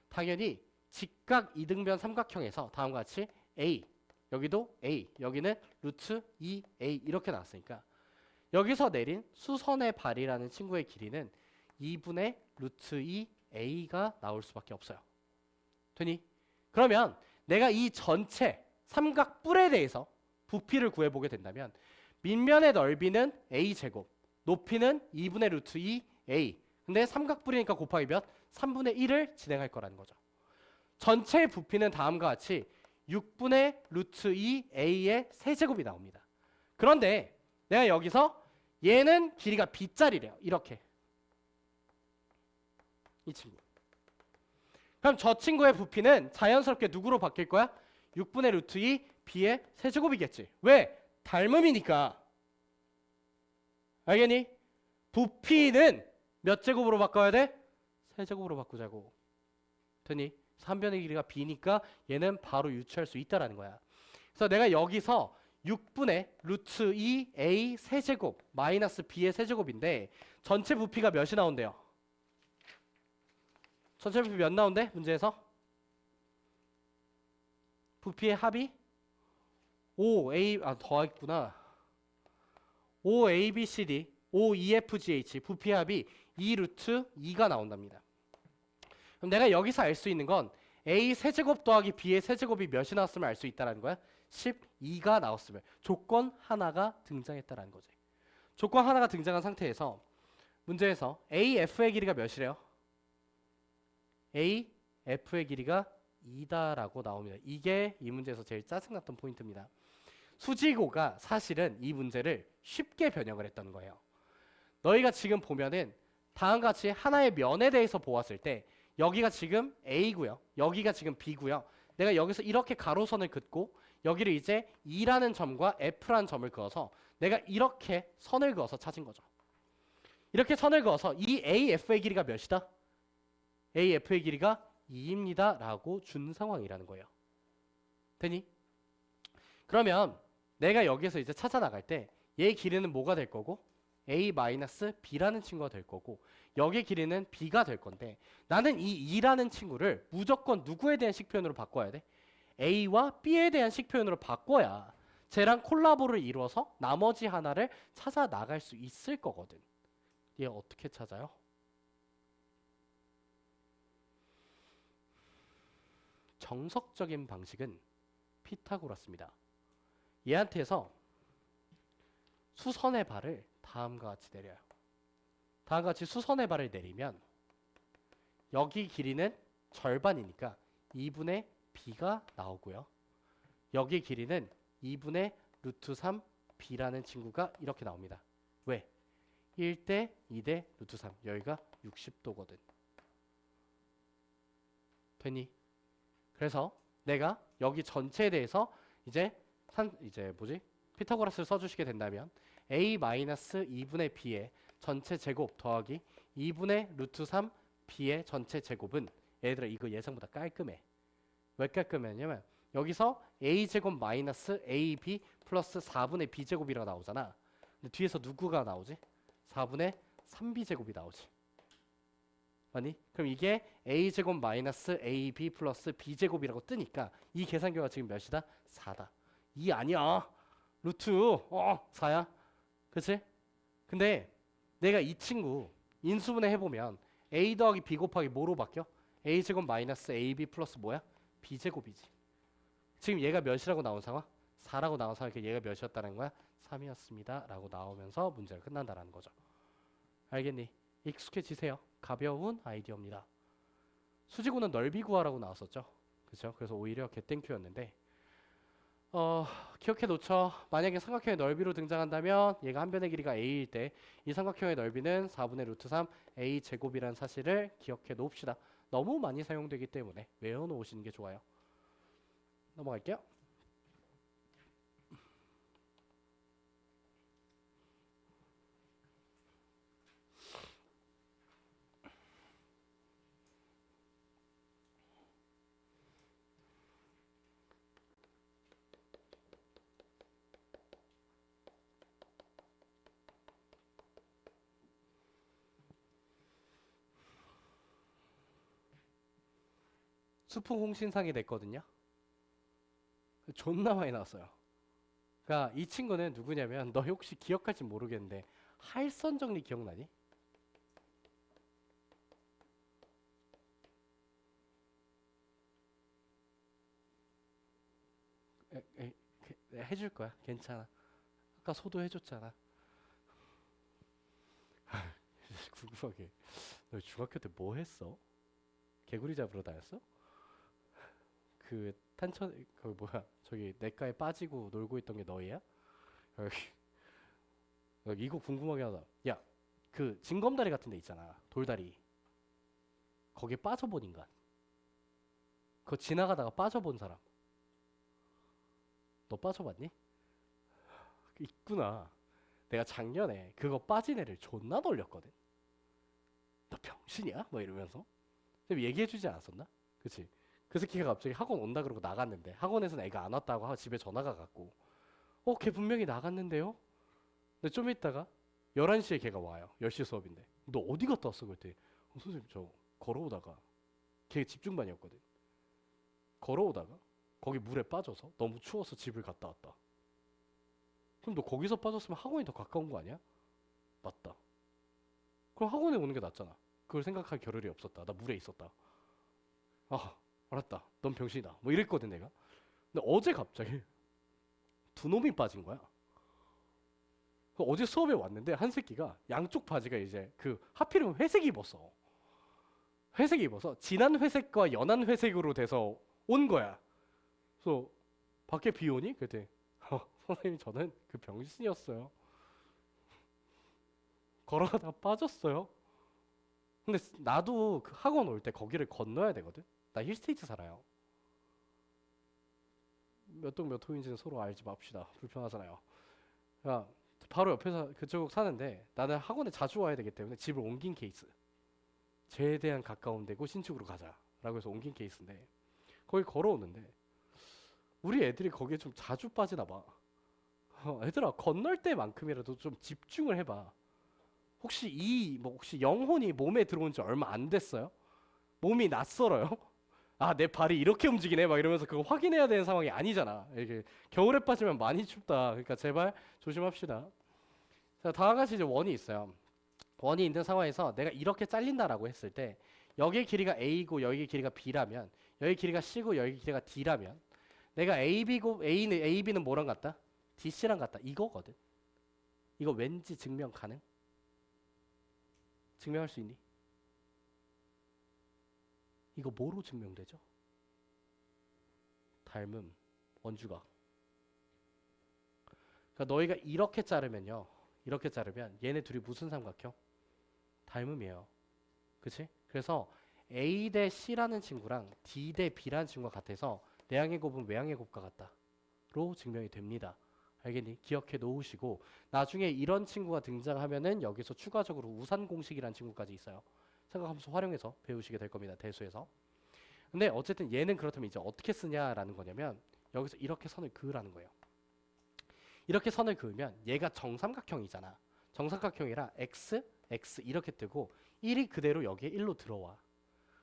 당연히 직각 이등변 삼각형에서 다음과 같이 A, 여기도 A, 여기는 루트 2A 이렇게 나왔으니까 여기서 내린 수선의 발이라는 친구의 길이는 2분의 루트 2A가 나올 수밖에 없어요. 되니? 그러면 내가 이 전체 삼각뿔에 대해서 부피를 구해보게 된다면 밑면의 넓이는 A제곱, 높이는 2분의 루트 2A. 근데 삼각뿔이니까 곱하기 몇? 3분의 1을 진행할 거라는 거죠. 전체 부피는 다음과 같이 6분의 루트 2A의 세제곱이 나옵니다. 그런데 내가 여기서 얘는 길이가 B짜리래요. 이렇게. 이 친구. 그럼 저 친구의 부피는 자연스럽게 누구로 바뀔 거야? 6분의 루트 2 B의 세제곱이겠지. 왜? 닮음이니까. 알겠니? 부피는 몇 제곱으로 바꿔야 돼? 세제곱으로 바꾸자고. 되니? 3변의 길이가 B니까 얘는 바로 유추할 수 있다라는 거야. 그래서 내가 여기서 6분의 루트 2A 세제곱 마이너스 B의 세제곱인데 전체 부피가 몇이 나온대요? 전체 부피 몇 나온대? 문제에서? 부피의 합이 5A 더했구나. 5ABCD 5EFGH 부피의 합이 2 루트 2가 나온답니다. 그럼 내가 여기서 알 수 있는 건 A 세제곱 더하기 B의 세제곱이 몇이 나왔으면 알 수 있다는 거야? 12가 나왔으면 조건 하나가 등장했다는 거지. 조건 하나가 등장한 상태에서 문제에서 AF의 길이가 몇이래요? AF의 길이가 2다라고 나옵니다. 이게 이 문제에서 제일 짜증났던 포인트입니다. 수지고가 사실은 이 문제를 쉽게 변형을 했던 거예요. 너희가 지금 보면은 다음과 같이 하나의 면에 대해서 보았을 때 여기가 지금 A고요. 여기가 지금 B고요. 내가 여기서 이렇게 가로선을 긋고 여기를 이제 E라는 점과 F라는 점을 그어서 내가 이렇게 선을 그어서 찾은 거죠. 이렇게 선을 그어서 이 AF의 길이가 몇이다? AF의 길이가 2입니다 라고 준 상황이라는 거예요. 되니? 그러면 내가 여기서 이제 찾아 나갈 때 얘의 길이는 뭐가 될 거고 A-B라는 친구가 될 거고 여기의 길이는 B가 될 건데 나는 이 E라는 친구를 무조건 누구에 대한 식표현으로 바꿔야 돼? A와 B에 대한 식표현으로 바꿔야 쟤랑 콜라보를 이루어서 나머지 하나를 찾아 나갈 수 있을 거거든. 얘 어떻게 찾아요? 정석적인 방식은 피타고라스입니다. 얘한테서 수선의 발을 다음과 같이 내려요. 다음과 같이 수선의 발을 내리면 여기 길이는 절반이니까 2분의 B가 나오고요. 여기 길이는 2분의 루트 3 B라는 친구가 이렇게 나옵니다. 왜? 1대 2대 루트 3 여기가 60도거든. 되니? 그래서 내가 여기 전체에 대해서 이제 피타고라스를 써주시게 된다면 A-2분의 B의 전체 제곱 더하기 2분의 루트 3 B의 전체 제곱은 얘들아 이거 예상보다 깔끔해. 왜 깔끔하냐면 여기서 A제곱 마이너스 AB 플러스 4분의 B제곱이라고 나오잖아. 근데 뒤에서 누구가 나오지? 4분의 3B제곱이 나오지. 아니? 그럼 이게 A제곱 마이너스 AB 플러스 B제곱이라고 뜨니까 이 계산결과 지금 몇이다? 4다. 2 아니야. 루트 4야. 그치? 근데 내가 이 친구 인수분해 해보면 A 더하기 B 곱하기 뭐로 바뀌어? A제곱 마이너스 AB 플러스 뭐야? B제곱이지. 지금 얘가 몇이라고 나온 상황? 4라고 나온 상황이니까 얘가 몇이었다는 거야? 3이었습니다 라고 나오면서 문제가 끝난다는 거죠. 알겠니? 익숙해지세요. 가벼운 아이디어입니다. 수지구는 넓이 구하라고 나왔었죠. 그렇죠? 그래서 오히려 개땡큐였는데 어, 기억해 놓죠. 만약에 삼각형의 넓이로 등장한다면 얘가 한 변의 길이가 a일 때 이 삼각형의 넓이는 4분의 루트 3 a 제곱이라는 사실을 기억해 놓읍시다. 너무 많이 사용되기 때문에 외워 놓으시는 게 좋아요. 넘어갈게요. 수풍 홍신상이 됐거든요. 존나 많이 나왔어요. 그러니까 이 친구는 누구냐면 너 혹시 기억할지 모르겠는데 할선 정리 기억나니? 해줄 거야. 괜찮아. 아까 소도 해줬잖아. 궁금하게. 너 중학교 때 뭐 했어? 개구리 잡으러 다녔어? 그 탄천 그 뭐야 저기 냇가에 빠지고 놀고 있던 게 너희야? 여기, 여기 이거 궁금하게 하다. 야, 그 징검다리 같은 데 있잖아. 돌다리. 거기에 빠져본 인간. 그거 지나가다가 빠져본 사람. 너 빠져봤니? 있구나. 내가 작년에 그거 빠진 애를 존나 놀렸거든. 너 병신이야? 뭐 이러면서. 좀 얘기해주지 않았었나? 그치? 그 새끼가 갑자기 학원 온다 그러고 나갔는데 학원에서는 애가 안 왔다고 하고 집에 전화가 갔고 걔 분명히 나갔는데요? 근데 좀 있다가 11시에 걔가 와요. 10시 수업인데 너 어디 갔다 왔어? 그랬더니 선생님 저 걸어오다가 걔 집중반이었거든. 걸어오다가 거기 물에 빠져서 너무 추워서 집을 갔다 왔다. 그럼 너 거기서 빠졌으면 학원이 더 가까운 거 아니야? 맞다. 그럼 학원에 오는 게 낫잖아. 그걸 생각할 겨를이 없었다. 나 물에 있었다. 아, 알았다. 넌 병신이다. 뭐 이랬거든 내가. 근데 어제 갑자기 두 놈이 빠진 거야. 어제 수업에 왔는데 한 새끼가 양쪽 바지가 이제 그 하필이면 회색 입었어. 회색 입어서 진한 회색과 연한 회색으로 돼서 온 거야. 그래서 밖에 비 오니? 그랬더니 선생님 저는 그 병신이었어요. 걸어가다가 빠졌어요. 근데 나도 그 학원 올 때 거기를 건너야 되거든. 나 힐스테이트 살아요. 몇 동 몇 호인지는 서로 알지 맙시다. 불편하잖아요. 그러니까 바로 옆에서 그쪽 사는데 나는 학원에 자주 와야 되기 때문에 집을 옮긴 케이스. 최대한 가까운 데고 신축으로 가자라고 해서 옮긴 케이스인데 거기 걸어오는데 우리 애들이 거기에 좀 자주 빠지나 봐. 애들아 건널 때만큼이라도 좀 집중을 해봐. 혹시 혹시 영혼이 몸에 들어온 지 얼마 안 됐어요? 몸이 낯설어요? 아, 내 발이 이렇게 움직이네 막 이러면서 그거 확인해야 되는 상황이 아니잖아. 이게 겨울에 빠지면 많이 춥다. 그러니까 제발 조심합시다. 자, 다음과 같이 이제 원이 있어요. 원이 있는 상황에서 내가 이렇게 잘린다라고 했을 때 여기의 길이가 A고 여기의 길이가 B라면 여기 길이가 C고 여기 길이가 D라면 내가 AB고 A는 AB는 뭐랑 같다? DC랑 같다. 이거거든. 이거 왠지 증명 가능? 증명할 수 있니? 이거 뭐로 증명되죠? 닮음, 원주각. 그러니까 너희가 이렇게 자르면요. 이렇게 자르면 얘네 둘이 무슨 삼각형? 닮음이에요. 그치? 그래서 A 대 C라는 친구랑 D 대 B라는 친구가 같아서 내항의 곱은 외항의 곱과 같다로 증명이 됩니다. 알겠니? 기억해 놓으시고 나중에 이런 친구가 등장하면은 여기서 추가적으로 우산 공식이라는 친구까지 있어요. 생각하면서 활용해서 배우시게 될 겁니다. 대수에서. 근데 어쨌든 얘는 그렇다면 이제 어떻게 쓰냐라는 거냐면 여기서 이렇게 선을 그으라는 거예요. 이렇게 선을 그으면 얘가 정삼각형이잖아. 정삼각형이라 x, x 이렇게 뜨고 1이 그대로 여기에 1로 들어와.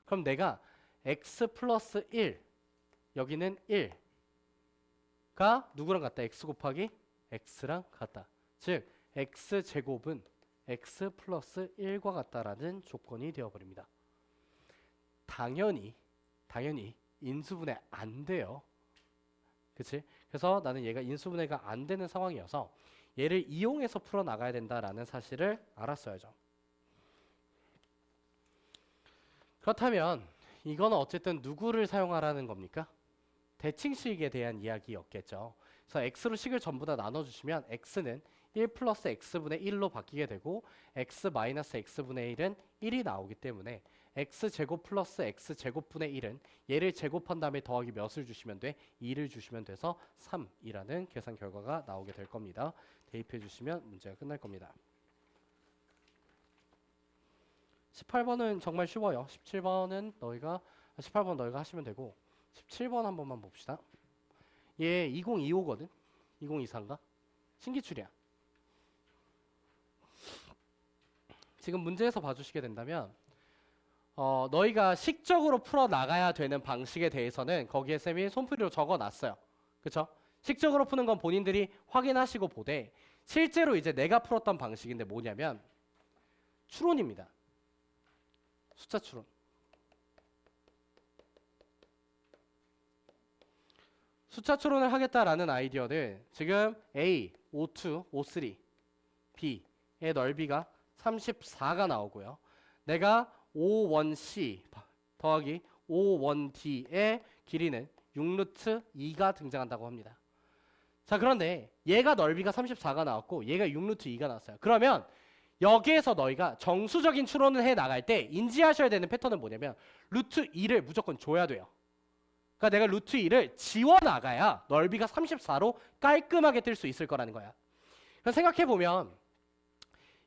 그럼 내가 x 플러스 1 여기는 1가 누구랑 같다? x 곱하기 x랑 같다. 즉 x 제곱은 x 플러스 1과 같다라는 조건이 되어버립니다. 당연히 인수분해 안 돼요. 그치? 그래서 나는 얘가 인수분해가 안 되는 상황이어서 얘를 이용해서 풀어나가야 된다라는 사실을 알았어야죠. 그렇다면 이거는 어쨌든 누구를 사용하라는 겁니까? 대칭식에 대한 이야기였겠죠. 그래서 x로 식을 전부 다 나눠주시면 x는 1 플러스 x분의 1로 바뀌게 되고 x 마이너스 x분의 1은 1이 나오기 때문에 x제곱 플러스 x제곱분의 1은 얘를 제곱한 다음에 더하기 몇을 주시면 돼? 2를 주시면 돼서 3이라는 계산 결과가 나오게 될 겁니다. 대입해 주시면 문제가 끝날 겁니다. 18번은 정말 쉬워요. 18번 너희가 하시면 되고 17번 한 번만 봅시다. 얘 2025거든? 2024인가? 신기출이야. 지금 문제에서 봐주시게 된다면 너희가 식적으로 풀어나가야 되는 방식에 대해서는 거기에 쌤이 손풀이로 적어놨어요. 그쵸? 식적으로 푸는 건 본인들이 확인하시고 보되 실제로 이제 내가 풀었던 방식인데 뭐냐면 추론입니다. 숫자 추론. 숫자 추론을 하겠다라는 아이디어는 지금 A, O2, O3, B의 넓이가 34가 나오고요. 내가 O1C 더하기 O1D의 길이는 6루트 2가 등장한다고 합니다. 자, 그런데 얘가 넓이가 34가 나왔고 얘가 6루트 2가 나왔어요. 그러면 여기에서 너희가 정수적인 추론을 해 나갈 때 인지하셔야 되는 패턴은 뭐냐면 루트 2를 무조건 줘야 돼요. 그러니까 내가 루트 2를 지워 나가야 넓이가 34로 깔끔하게 뜰 수 있을 거라는 거야. 그래서 생각해 보면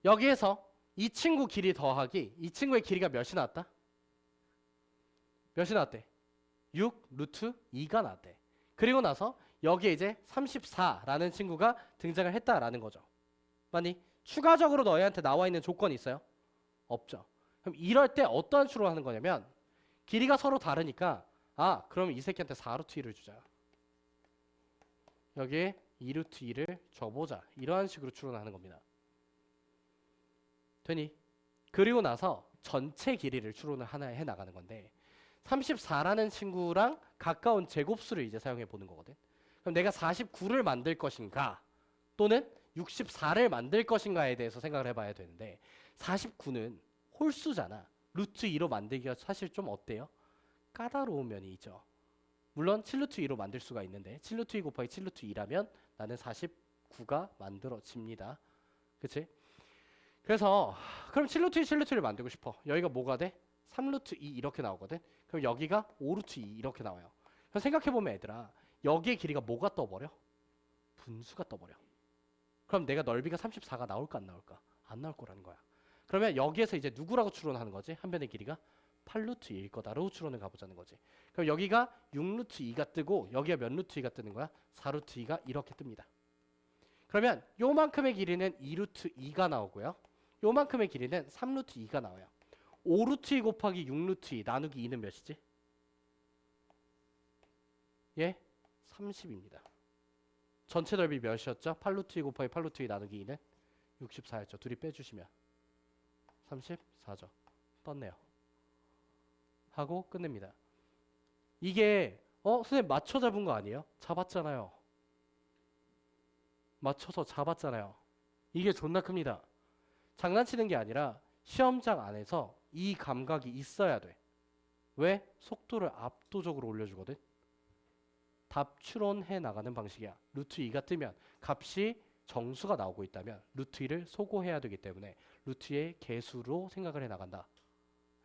여기에서 이 친구 길이 더하기 이 친구의 길이가 몇이 나왔다? 몇이 나왔대? 6 루트 2가 나왔대. 그리고 나서 여기에 이제 34라는 친구가 등장을 했다라는 거죠. 맞니? 추가적으로 너희한테 나와 있는 조건이 있어요? 없죠. 그럼 이럴 때 어떠한 추론을 하는 거냐면 길이가 서로 다르니까 그럼 이 새끼한테 4루트 2를 주자. 여기에 2루트 2를 줘보자. 이러한 식으로 추론하는 겁니다. 되니? 그리고 나서 전체 길이를 추론을 하나 해 나가는 건데 34라는 친구랑 가까운 제곱수를 이제 사용해 보는 거거든. 그럼 내가 49를 만들 것인가 또는 64를 만들 것인가에 대해서 생각을 해봐야 되는데 49는 홀수잖아. 루트 2로 만들기가 사실 좀 어때요? 까다로운 면이 있죠. 물론 7루트 2로 만들 수가 있는데 7루트 2 곱하기 7루트 2라면 나는 49가 만들어집니다. 그치? 그래서 그럼 7루트 2, 7루트 2를 만들고 싶어. 여기가 뭐가 돼? 3루트 2 이렇게 나오거든. 그럼 여기가 5루트 2 이렇게 나와요. 그럼 생각해보면 얘들아 여기의 길이가 뭐가 떠버려? 분수가 떠버려. 그럼 내가 넓이가 34가 나올까 안 나올까? 안 나올 거라는 거야. 그러면 여기에서 이제 누구라고 추론하는 거지? 한 변의 길이가 8루트 2일 거다로 추론을 가보자는 거지. 그럼 여기가 6루트 2가 뜨고 여기가 몇 루트 2가 뜨는 거야? 4루트 2가 이렇게 뜹니다. 그러면 요만큼의 길이는 2루트 2가 나오고요. 요만큼의 길이는 3루트 2가 나와요. 5루트 2 곱하기 6루트 2 나누기 2는 몇이지? 예? 30입니다. 전체 넓이 몇이었죠? 8루트 2 곱하기 8루트 2 나누기 2는 64였죠. 둘이 빼주시면 34죠. 떴네요. 하고 끝냅니다. 이게 선생님 맞춰 잡은 거 아니에요? 잡았잖아요. 맞춰서 잡았잖아요. 이게 존나 큽니다. 장난치는 게 아니라 시험장 안에서 이 감각이 있어야 돼. 왜? 속도를 압도적으로 올려주거든. 답 추론해 나가는 방식이야. 루트 2가 뜨면 값이 정수가 나오고 있다면 루트 2를 소거해야 되기 때문에 루트 2의 개수로 생각을 해 나간다.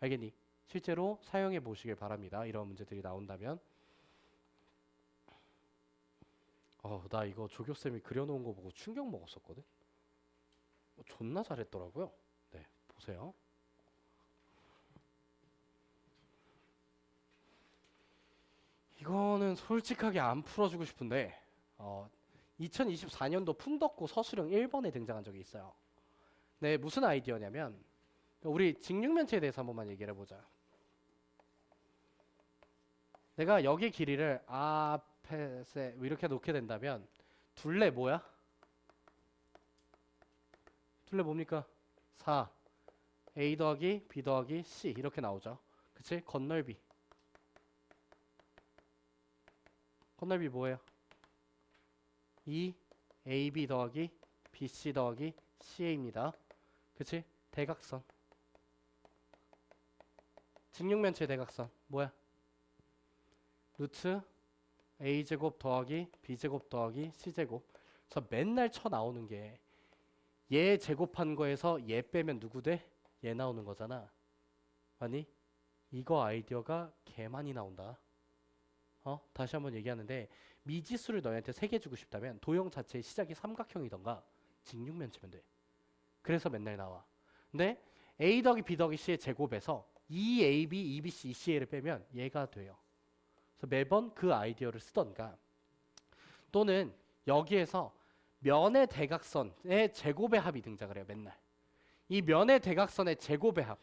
알겠니? 실제로 사용해 보시길 바랍니다. 이런 문제들이 나온다면. 나 이거 조교쌤이 그려놓은 거 보고 충격 먹었었거든. 존나 잘했더라고요. 네, 보세요. 이거는 솔직하게 안 풀어주고 싶은데 2024년도 풍덕고 서술형 1번에 등장한 적이 있어요. 네, 무슨 아이디어냐면 우리 직육면체에 대해서 한 번만 얘기를 해보자. 내가 여기 길이를 앞에 이렇게 놓게 된다면 둘레 뭐야? 둘레 뭡니까? 4 A 더하기 B 더하기 C 이렇게 나오죠. 그치? 건널비 뭐예요? 2 AB 더하기 BC 더하기 CA입니다. 그치? 대각선 직육면체 대각선 뭐야? 루트 a제곱 더하기 b제곱 더하기 c제곱. 그래서 맨날 쳐 나오는 게 얘 제곱한 거에서 얘 빼면 누구 돼? 얘 나오는 거잖아. 아니 이거 아이디어가 개 많이 나온다. 다시 한번 얘기하는데 미지수를 너희한테 3개 주고 싶다면 도형 자체의 시작이 삼각형이던가 직육면 치면 돼. 그래서 맨날 나와. 근데 a 더하기 b 더하기 c의 제곱에서 2ab, 2bc, 2ca를 빼면 얘가 돼요. 그래서 매번 그 아이디어를 쓰던가 또는 여기에서 면의 대각선의 제곱의 합이 등장을 해요. 맨날. 이 면의 대각선의 제곱의 합.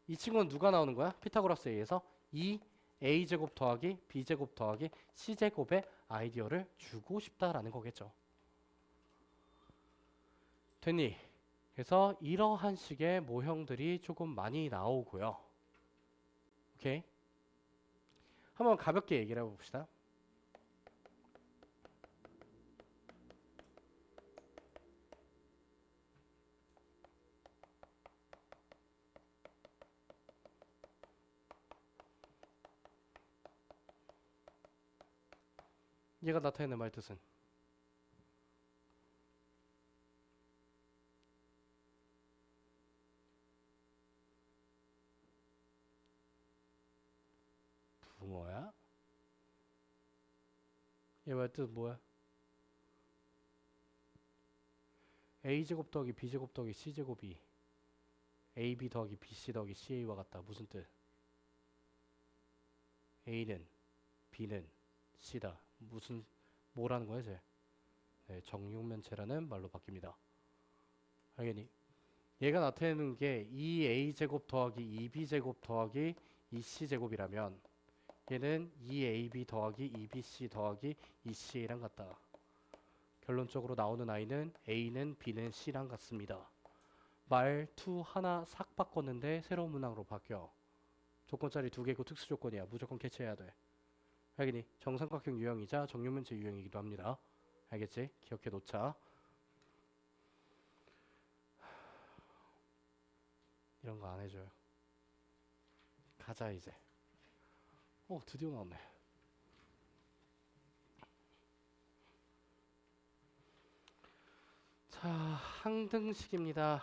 이 친구는 누가 나오는 거야? 피타고라스에 의해서 2a제곱 더하기 b제곱 더하기 c제곱의 아이디어를 주고 싶다라는 거겠죠. 됐니? 그래서 이러한 식의 모형들이 조금 많이 나오고요. 오케이? 한번 가볍게 얘기를 해봅시다. 얘가 나타내는 말뜻은 붕어야? 얘 말뜻 뭐야? a제곱 더하기 b제곱 더하기 c제곱이 ab 더하기 bc 더하기 ca와 같다. 무슨 뜻? a는 b는 c다. 뭐라는 거야 쟤? 네, 정육면체라는 말로 바뀝니다. 알겠니? 얘가 나타내는 게 2a제곱 더하기 2b제곱 더하기 2c제곱이라면 얘는 2ab 더하기 2bc 더하기 2ca랑 같다. 결론적으로 나오는 i는 a는 b는 c랑 같습니다. 말투 하나 싹 바꿨는데 새로운 문항으로 바뀌어. 조건짜리 2개고 특수조건이야. 무조건 캐치해야 돼. 알겠니? 정삼각형 유형이자 정육면체 유형이기도 합니다. 알겠지? 기억해 놓자. 이런 거 안 해줘요. 가자 이제. 드디어 나왔네. 자, 항등식입니다.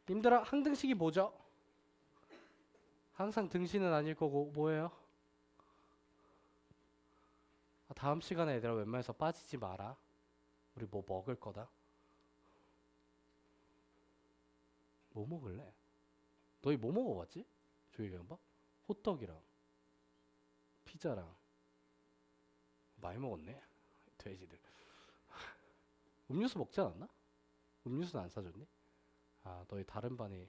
님들아, 항등식이 뭐죠? 항상 등식은 아닐 거고 뭐예요? 다음 시간에 얘들아 웬만해서 빠지지 마라. 우리 뭐 먹을 거다. 뭐 먹을래? 너희 뭐 먹어봤지? 조용히 한번. 호떡이랑 피자랑 많이 먹었네. 돼지들. 음료수 먹지 않았나? 음료수는 안 사줬니? 너희 다른 반에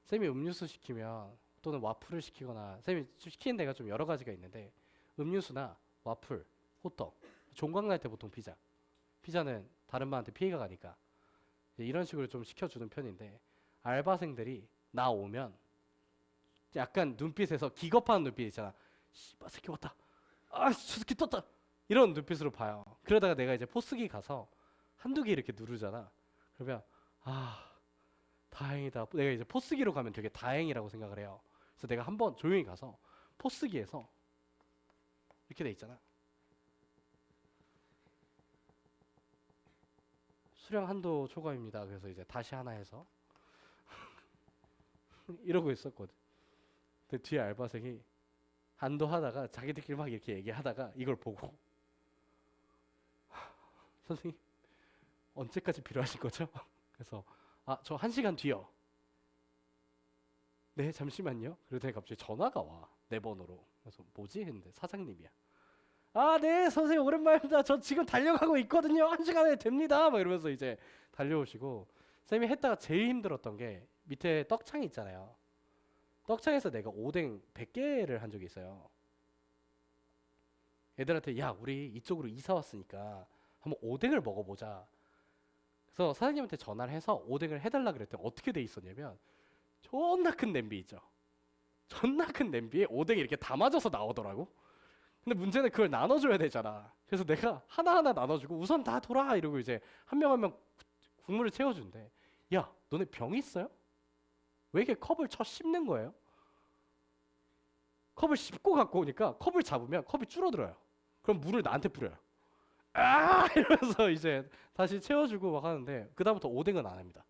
쌤이 음료수 시키면 또는 와플을 시키거나 쌤이 시키는 데가 좀 여러 가지가 있는데 음료수나 와플, 호떡, 종강 날 때 보통 피자는 다른 반한테 피해가 가니까 이런 식으로 좀 시켜주는 편인데 알바생들이 나 오면 약간 눈빛에서 기겁하는 눈빛 있잖아. 씨발 새끼 왔다. 저 새끼 떴다. 이런 눈빛으로 봐요. 그러다가 내가 이제 포스기 가서 한두 개 이렇게 누르잖아. 그러면 다행이다. 내가 이제 포스기로 가면 되게 다행이라고 생각을 해요. 그래서 내가 한번 조용히 가서 포스기에서 이렇게 돼 있잖아. 수령 한도 초과입니다. 그래서 이제 다시 하나 해서 이러고 있었거든. 근데 뒤에 알바생이 한도 하다가 자기들끼리 막 이렇게 얘기하다가 이걸 보고 선생님 언제까지 필요하신 거죠? 그래서 저 1시간 뒤요. 네 잠시만요. 그러더니 갑자기 전화가 와. 내 번호로. 그래서 뭐지? 했는데 사장님이야. 네 선생님 오랜만입니다. 저 지금 달려가고 있거든요. 1시간에 됩니다. 막 이러면서 이제 달려오시고 쌤이 했다가 제일 힘들었던 게 밑에 떡창 있잖아요. 떡창에서 내가 오뎅 100개를 한 적이 있어요. 애들한테 야 우리 이쪽으로 이사 왔으니까 한번 오뎅을 먹어보자. 그래서 사장님한테 전화를 해서 오뎅을 해달라 그랬더니 어떻게 돼 있었냐면 존나 큰 냄비 있죠. 존나 큰 냄비에 오뎅이 이렇게 담아져서 나오더라고. 근데 문제는 그걸 나눠줘야 되잖아. 그래서 내가 하나하나 나눠주고 우선 다 돌아 이러고 이제 한 명 한 명 국물을 채워준대. 야 너네 병 있어요? 왜 이렇게 컵을 쳐 씹는 거예요? 컵을 씹고 갖고 오니까 컵을 잡으면 컵이 줄어들어요. 그럼 물을 나한테 뿌려요. 아 이러면서 이제 다시 채워주고 막 하는데 그다음부터 오뎅은 안 합니다.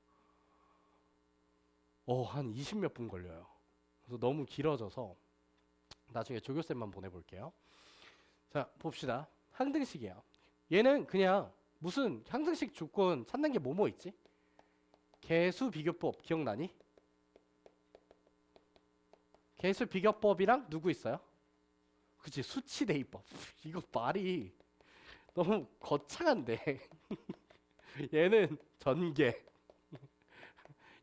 한 20 몇 분 걸려요. 그래서 너무 길어져서 나중에 조교쌤만 보내볼게요. 자 봅시다. 항등식이에요. 얘는 그냥 무슨 항등식 조건 찾는 게 뭐뭐 있지? 개수 비교법 기억나니? 개수 비교법이랑 누구 있어요? 그치 수치 대입법. 이거 말이 너무 거창한데 얘는 전개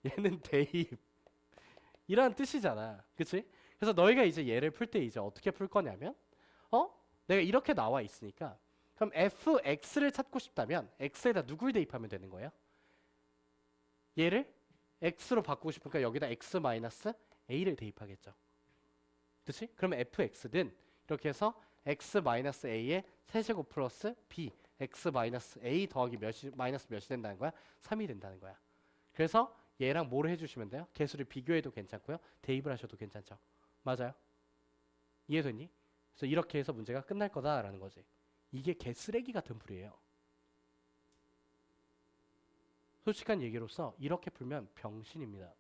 얘는 대입 이란 뜻이잖아. 그치? 그래서 너희가 이제 얘를 풀 때 이제 어떻게 풀 거냐면 내가 이렇게 나와 있으니까 그럼 fx를 찾고 싶다면 x에다 누굴 대입하면 되는 거예요? 얘를 x로 바꾸고 싶으니까 여기다 x 마이너스 a를 대입하겠죠. 그치? 그러면 fx는 이렇게 해서 x 마이너스 a의 세제곱 플러스 b x 마이너스 a 더하기 마이너스 몇이 된다는 거야? 3이 된다는 거야. 그래서 얘랑 뭘 해주시면 돼요? 개수를 비교해도 괜찮고요. 대입을 하셔도 괜찮죠. 맞아요? 이해됐니? 그래서 이렇게 해서 문제가 끝날 거다라는 거지. 이게 개쓰레기 같은 풀이에요. 솔직한 얘기로서 이렇게 풀면 병신입니다.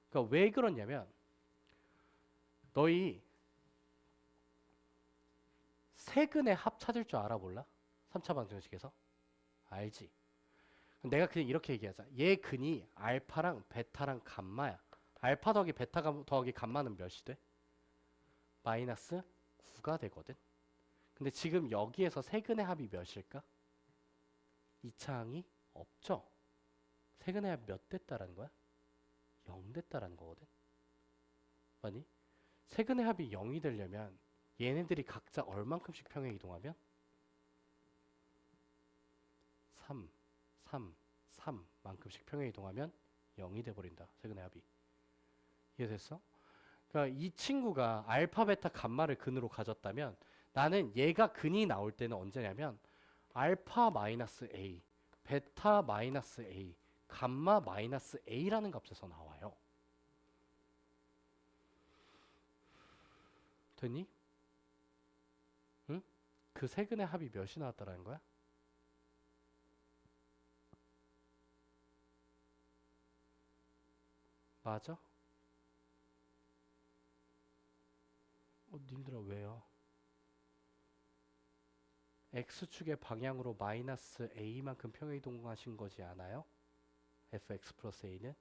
그러니까 왜 그러냐면 너희 세근의 합 찾을 줄 알아 몰라? 3차 방정식에서? 알지? 그럼 내가 그냥 이렇게 얘기하자. 얘 근이 알파랑 베타랑 감마야. 알파 더하기 베타 더하기 감마는 몇이 돼? 마이너스 9가 되거든. 근데 지금 여기에서 세근의 합이 몇일까? 이차항이 없죠. 세근의 합 몇 됐다라는 거야? 0 됐다라는 거거든. 아니? 세근의 합이 0이 되려면 얘네들이 각자 얼만큼씩 평행 이동하면? 3, 3, 3만큼씩 평행 이동하면 0이 돼버린다. 세근의 합이. 이해됐어? 그러니까 이 친구가 알파, 베타, 감마를 근으로 가졌다면 나는 얘가 근이 나올 때는 언제냐면 알파 마이너스 A, 베타 마이너스 A, 감마 마이너스 A라는 값에서 나와요. 됐니? 응? 그 세근의 합이 몇이 나왔다라는 거야? 맞아? 님들아 왜요? x축의 방향으로 마이너스 a만큼 평행 이동하신 거지 않아요? fx 플러스 a는?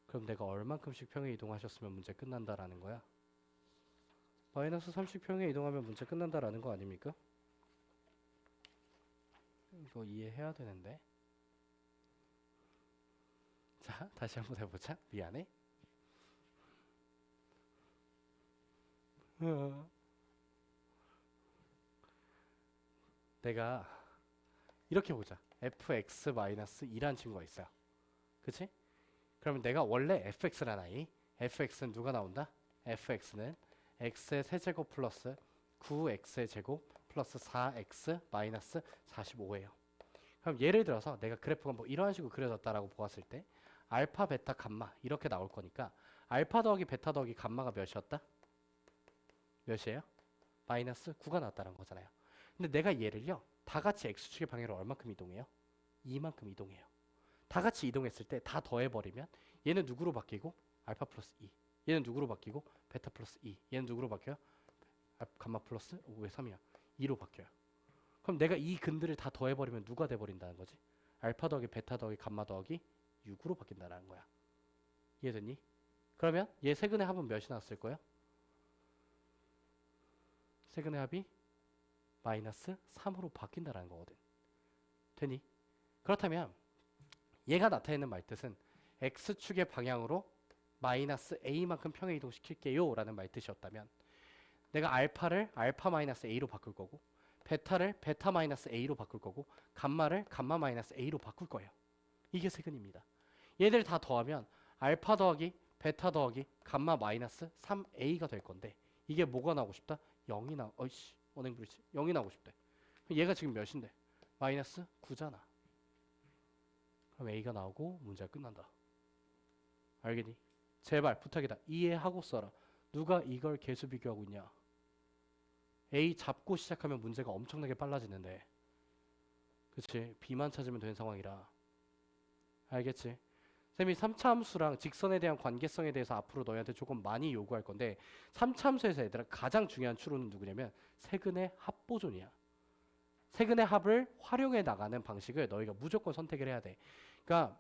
그럼 내가 얼만큼씩 평행 이동하셨으면 문제 끝난다라는 거야? 마이너스 3씩 평행 이동하면 문제 끝난다라는 거 아닙니까? 이거 이해해야 되는데. 자, 다시 한번 해보자. 미안해. 내가 이렇게 보자. fx-2란 친구가 있어요. 그치? 그러면 내가 원래 fx란 아이, fx는 누가 나온다? fx는 x의 세제곱 플러스 9x의 제곱 플러스 4x 마이너스 45예요. 그럼 예를 들어서 내가 그래프가 뭐 이런 식으로 그려졌다라고 보았을 때 알파, 베타, 감마 이렇게 나올 거니까 알파 더하기 베타 더하기 감마가 몇이었다? 몇이에요? 마이너스 9가 나왔다는 거잖아요. 근데 내가 얘를요 다 같이 x축의 방향으로 얼마큼 이동해요? 이만큼 이동해요. 다 같이 이동했을 때 다 더해버리면 얘는 누구로 바뀌고? 알파 플러스 2. 얘는 누구로 바뀌고? 베타 플러스 2. 얘는 누구로 바뀌어요? 감마 플러스 왜 3이야? 2로 바뀌어요. 그럼 내가 이 근들을 다 더해버리면 누가 돼버린다는 거지? 알파 더하기 베타 더하기 감마 더하기 6으로 바뀐다는 거야. 이해됐니? 그러면 얘 세근의 합은 몇이 나왔을 거예요? 세근의 합이 마이너스 3으로 바뀐다는 거거든. 되니? 그렇다면 얘가 나타내는 말뜻은 x축의 방향으로 마이너스 a만큼 평행 이동시킬게요 라는 말뜻이었다면 내가 알파를 알파 마이너스 a로 바꿀 거고 베타를 베타 마이너스 a로 바꿀 거고 감마를 감마 마이너스 a로 바꿀 거예요. 이게 세근입니다. 얘들 다 더하면 알파 더하기 베타 더하기 감마 마이너스 3a가 될 건데 이게 뭐가 나오고 싶다? 0이 나 어이씨 언행 불일치 0이 나오고 싶대. 얘가 지금 몇인데? 마이너스 9잖아. 그럼 a가 나오고 문제가 끝난다. 알겠니? 제발 부탁이다. 이해하고 써라. 누가 이걸 계수 비교하고 있냐? A 잡고 시작하면 문제가 엄청나게 빨라지는데, 그치? B만 찾으면 되는 상황이라. 알겠지? 쌤이 3차 함수랑 직선에 대한 관계성에 대해서 앞으로 너희한테 조금 많이 요구할 건데, 3차 함수에서 얘들아 가장 중요한 추론은 누구냐면 세근의 합보존이야. 세근의 합을 활용해 나가는 방식을 너희가 무조건 선택을 해야 돼. 그러니까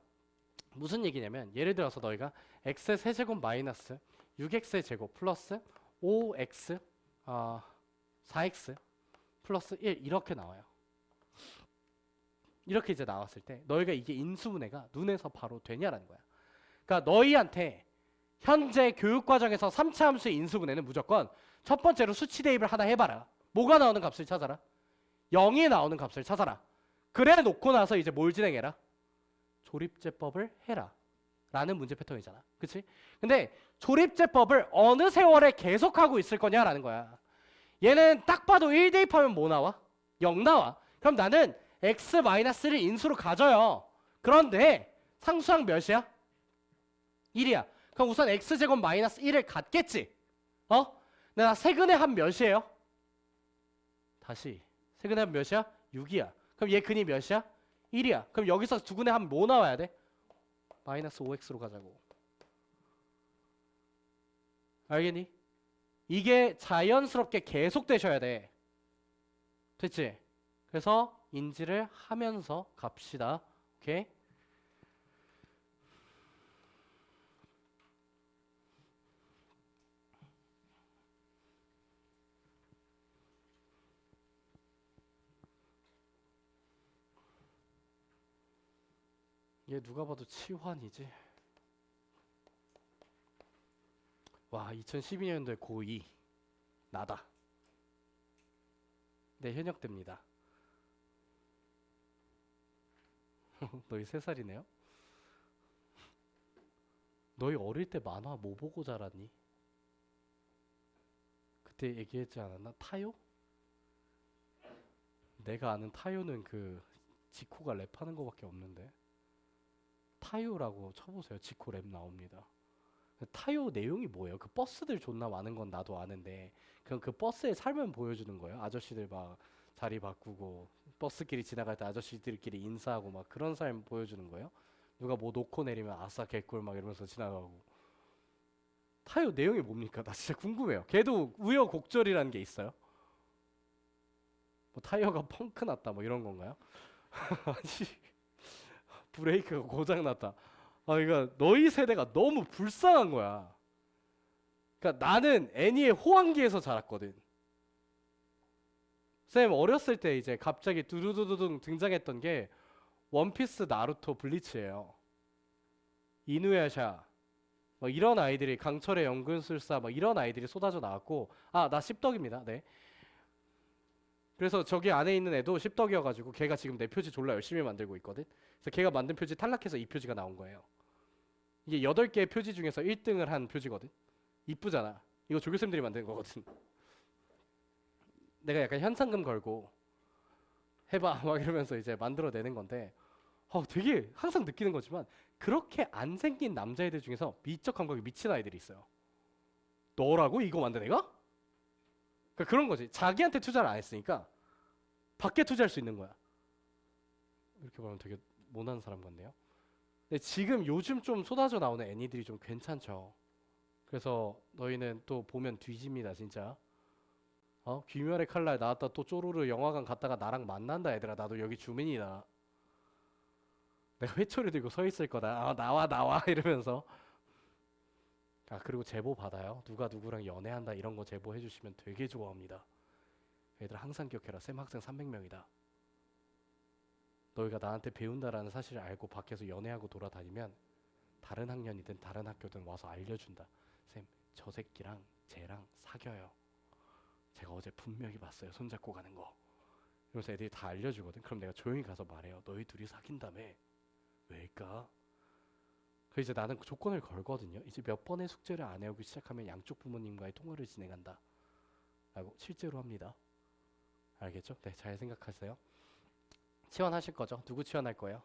무슨 얘기냐면, 예를 들어서 너희가 x의 세제곱 마이너스 6x의 제곱 플러스 5x 4x 플러스 1 이렇게 나와요. 이렇게 이제 나왔을 때 너희가 이게 인수분해가 눈에서 바로 되냐라는 거야. 그러니까 너희한테 현재 교육과정에서 3차 함수의 인수분해는 무조건 첫 번째로 수치 대입을 하나 해봐라. 뭐가 나오는 값을 찾아라. 0이 나오는 값을 찾아라. 그래 놓고 나서 이제 뭘 진행해라. 조립제법을 해라 라는 문제 패턴이잖아. 그치? 근데 조립제법을 어느 세월에 계속하고 있을 거냐라는 거야. 얘는 딱 봐도 1 대입하면 뭐 나와? 0 나와. 그럼 나는 x-를 인수로 가져요. 그런데 상수항 몇이야? 1이야. 그럼 우선 x제곱 마이너스 1을 갖겠지. 내가 세근의 합 몇이에요? 다시 세근의 합 몇이야? 6이야. 그럼 얘 근이 몇이야? 1이야. 그럼 여기서 두 근의 합 뭐 나와야 돼? 마이너스 5x로 가자고. 알겠니? 이게 자연스럽게 계속되셔야 돼. 됐지? 그래서 인지를 하면서 갑시다. 오케이? 얘 누가 봐도 치환이지. 와, 2012년도에 고2 나다. 네, 현역됩니다. 너희 3살이네요? 너희 어릴 때 만화 뭐 보고 자랐니? 그때 얘기했지 않았나? 타요? 내가 아는 타요는 그 지코가 랩하는 거밖에 없는데. 타요라고 쳐보세요. 지코 랩 나옵니다. 타요 내용이 뭐예요? 그 버스들 존나 많은 건 나도 아는데 그럼 그 버스의 삶을 보여주는 거예요? 아저씨들 막 자리 바꾸고 버스끼리 지나갈 때 아저씨들끼리 인사하고 막 그런 삶 보여주는 거예요? 누가 뭐 놓고 내리면 아싸 개꿀 막 이러면서 지나가고. 타요 내용이 뭡니까? 나 진짜 궁금해요. 걔도 우여곡절이라는 게 있어요? 뭐 타이어가 펑크 났다 뭐 이런 건가요? 아니 브레이크가 고장 났다. 그러니까 너희 세대가 너무 불쌍한 거야. 그러니까 나는 애니의 호황기에서 자랐거든. 쌤 어렸을 때 이제 갑자기 두두두두둥 등장했던 게 원피스, 나루토, 블리치예요. 이누야샤 뭐 이런 아이들이, 강철의 연금술사 뭐 이런 아이들이 쏟아져 나왔고, 나 씹덕입니다. 네. 그래서 저기 안에 있는 애도 씹덕이어가지고 걔가 지금 내 표지 졸라 열심히 만들고 있거든. 그래서 걔가 만든 표지 탈락해서 이 표지가 나온 거예요. 이게 8개의 표지 중에서 1등을 한 표지거든. 이쁘잖아. 이거 조교쌤들이 만든 거거든. 내가 약간 현상금 걸고 해봐 막 이러면서 이제 만들어내는 건데, 되게 항상 느끼는 거지만 그렇게 안 생긴 남자애들 중에서 미적 감각이 미친 아이들이 있어요. 너라고 이거 만든 애가? 그러니까 그런 거지. 자기한테 투자를 안 했으니까 밖에 투자할 수 있는 거야. 이렇게 보면 되게 모난 사람 같네요. 근데 지금 요즘 좀 쏟아져 나오는 애니들이 좀 괜찮죠. 그래서 너희는 또 보면 뒤집니다 진짜. 귀멸의 칼날 나왔다 또 쪼르르 영화관 갔다가 나랑 만난다 얘들아. 나도 여기 주민이다. 내가 회초리 들고 서 있을 거다. 나와 나와 이러면서. 그리고 제보 받아요. 누가 누구랑 연애한다 이런 거 제보해 주시면 되게 좋아합니다. 얘들아 항상 기억해라. 쌤 학생 300명이다. 너희가 나한테 배운다라는 사실을 알고 밖에서 연애하고 돌아다니면 다른 학년이든 다른 학교든 와서 알려준다. 쌤, 저 새끼랑 쟤랑 사겨요. 제가 어제 분명히 봤어요. 손잡고 가는 거. 이러면서 애들이 다 알려주거든. 그럼 내가 조용히 가서 말해요. 너희 둘이 사귄다며. 왜일까? 그 이제 나는 조건을 걸거든요. 이제 몇 번의 숙제를 안 해오기 시작하면 양쪽 부모님과의 통화를 진행한다 라고 실제로 합니다. 알겠죠? 네, 잘 생각하세요. 치환하실 거죠? 누구 치환할 거예요?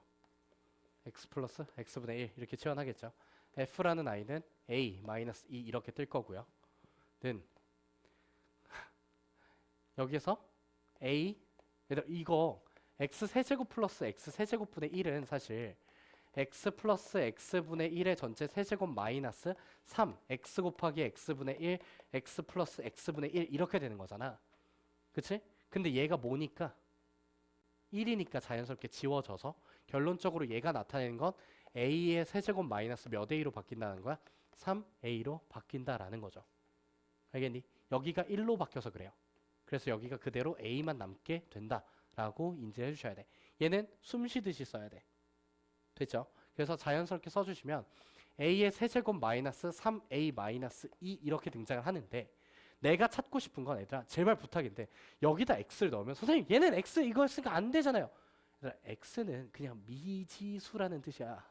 x 플러스 x분의 1 이렇게 치환하겠죠. f라는 i는 a 마이너스 2 이렇게 뜰 거고요. 여기서 a 얘들아 이거 x 세제곱 플러스 x 세제곱분의 1은 사실 x 플러스 x분의 1의 전체 세제곱 마이너스 3 x 곱하기 x분의 1 x 플러스 x분의 1 이렇게 되는 거잖아. 그치? 근데 얘가 뭐니까 1이니까 자연스럽게 지워져서 결론적으로 얘가 나타내는 건 a의 세제곱 마이너스 몇 a로 바뀐다는 거야? 3a로 바뀐다라는 거죠. 알겠니? 여기가 1로 바뀌어서 그래요. 그래서 여기가 그대로 a만 남게 된다라고 인지해 주셔야 돼. 얘는 숨 쉬듯이 써야 돼. 됐죠? 그래서 자연스럽게 써주시면 a의 세제곱 마이너스 3a 마이너스 2 이렇게 등장을 하는데 내가 찾고 싶은 건 얘들아 제발 부탁인데 여기다 x를 넣으면 선생님 얘는 x 이거 쓰니까 안 되잖아요. 얘들아 x는 그냥 미지수라는 뜻이야.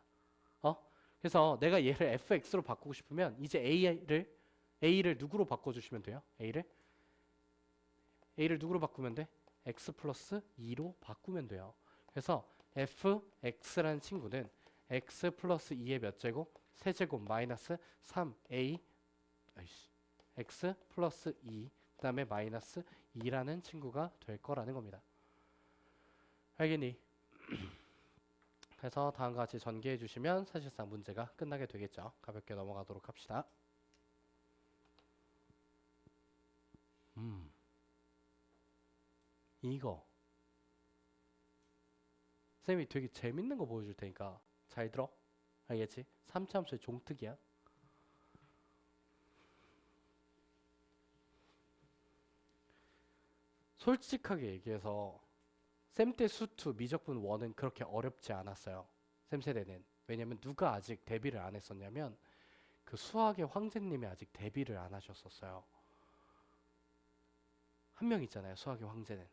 그래서 내가 얘를 fx로 바꾸고 싶으면 이제 a를 누구로 바꿔주시면 돼요? a를 누구로 바꾸면 돼? x 플러스 2로 바꾸면 돼요. 그래서 fx라는 친구는 x 플러스 2의 몇 제곱? 세제곱 마이너스 3a x 플러스 2 그 다음에 마이너스 2라는 친구가 될 거라는 겁니다. 알겠니? 그래서 다음과 같이 전개해 주시면 사실상 문제가 끝나게 되겠죠. 가볍게 넘어가도록 합시다. 이거 쌤이 되게 재밌는 거 보여줄 테니까 잘 들어. 알겠지? 3차 함수의 종특이야. 솔직하게 얘기해서 쌤 때 수투 미적분 원은 그렇게 어렵지 않았어요. 쌤 세대는. 왜냐면 누가 아직 데뷔를 안 했었냐면 그 수학의 황제님이 아직 데뷔를 안 하셨었어요. 한 명 있잖아요. 수학의 황제는.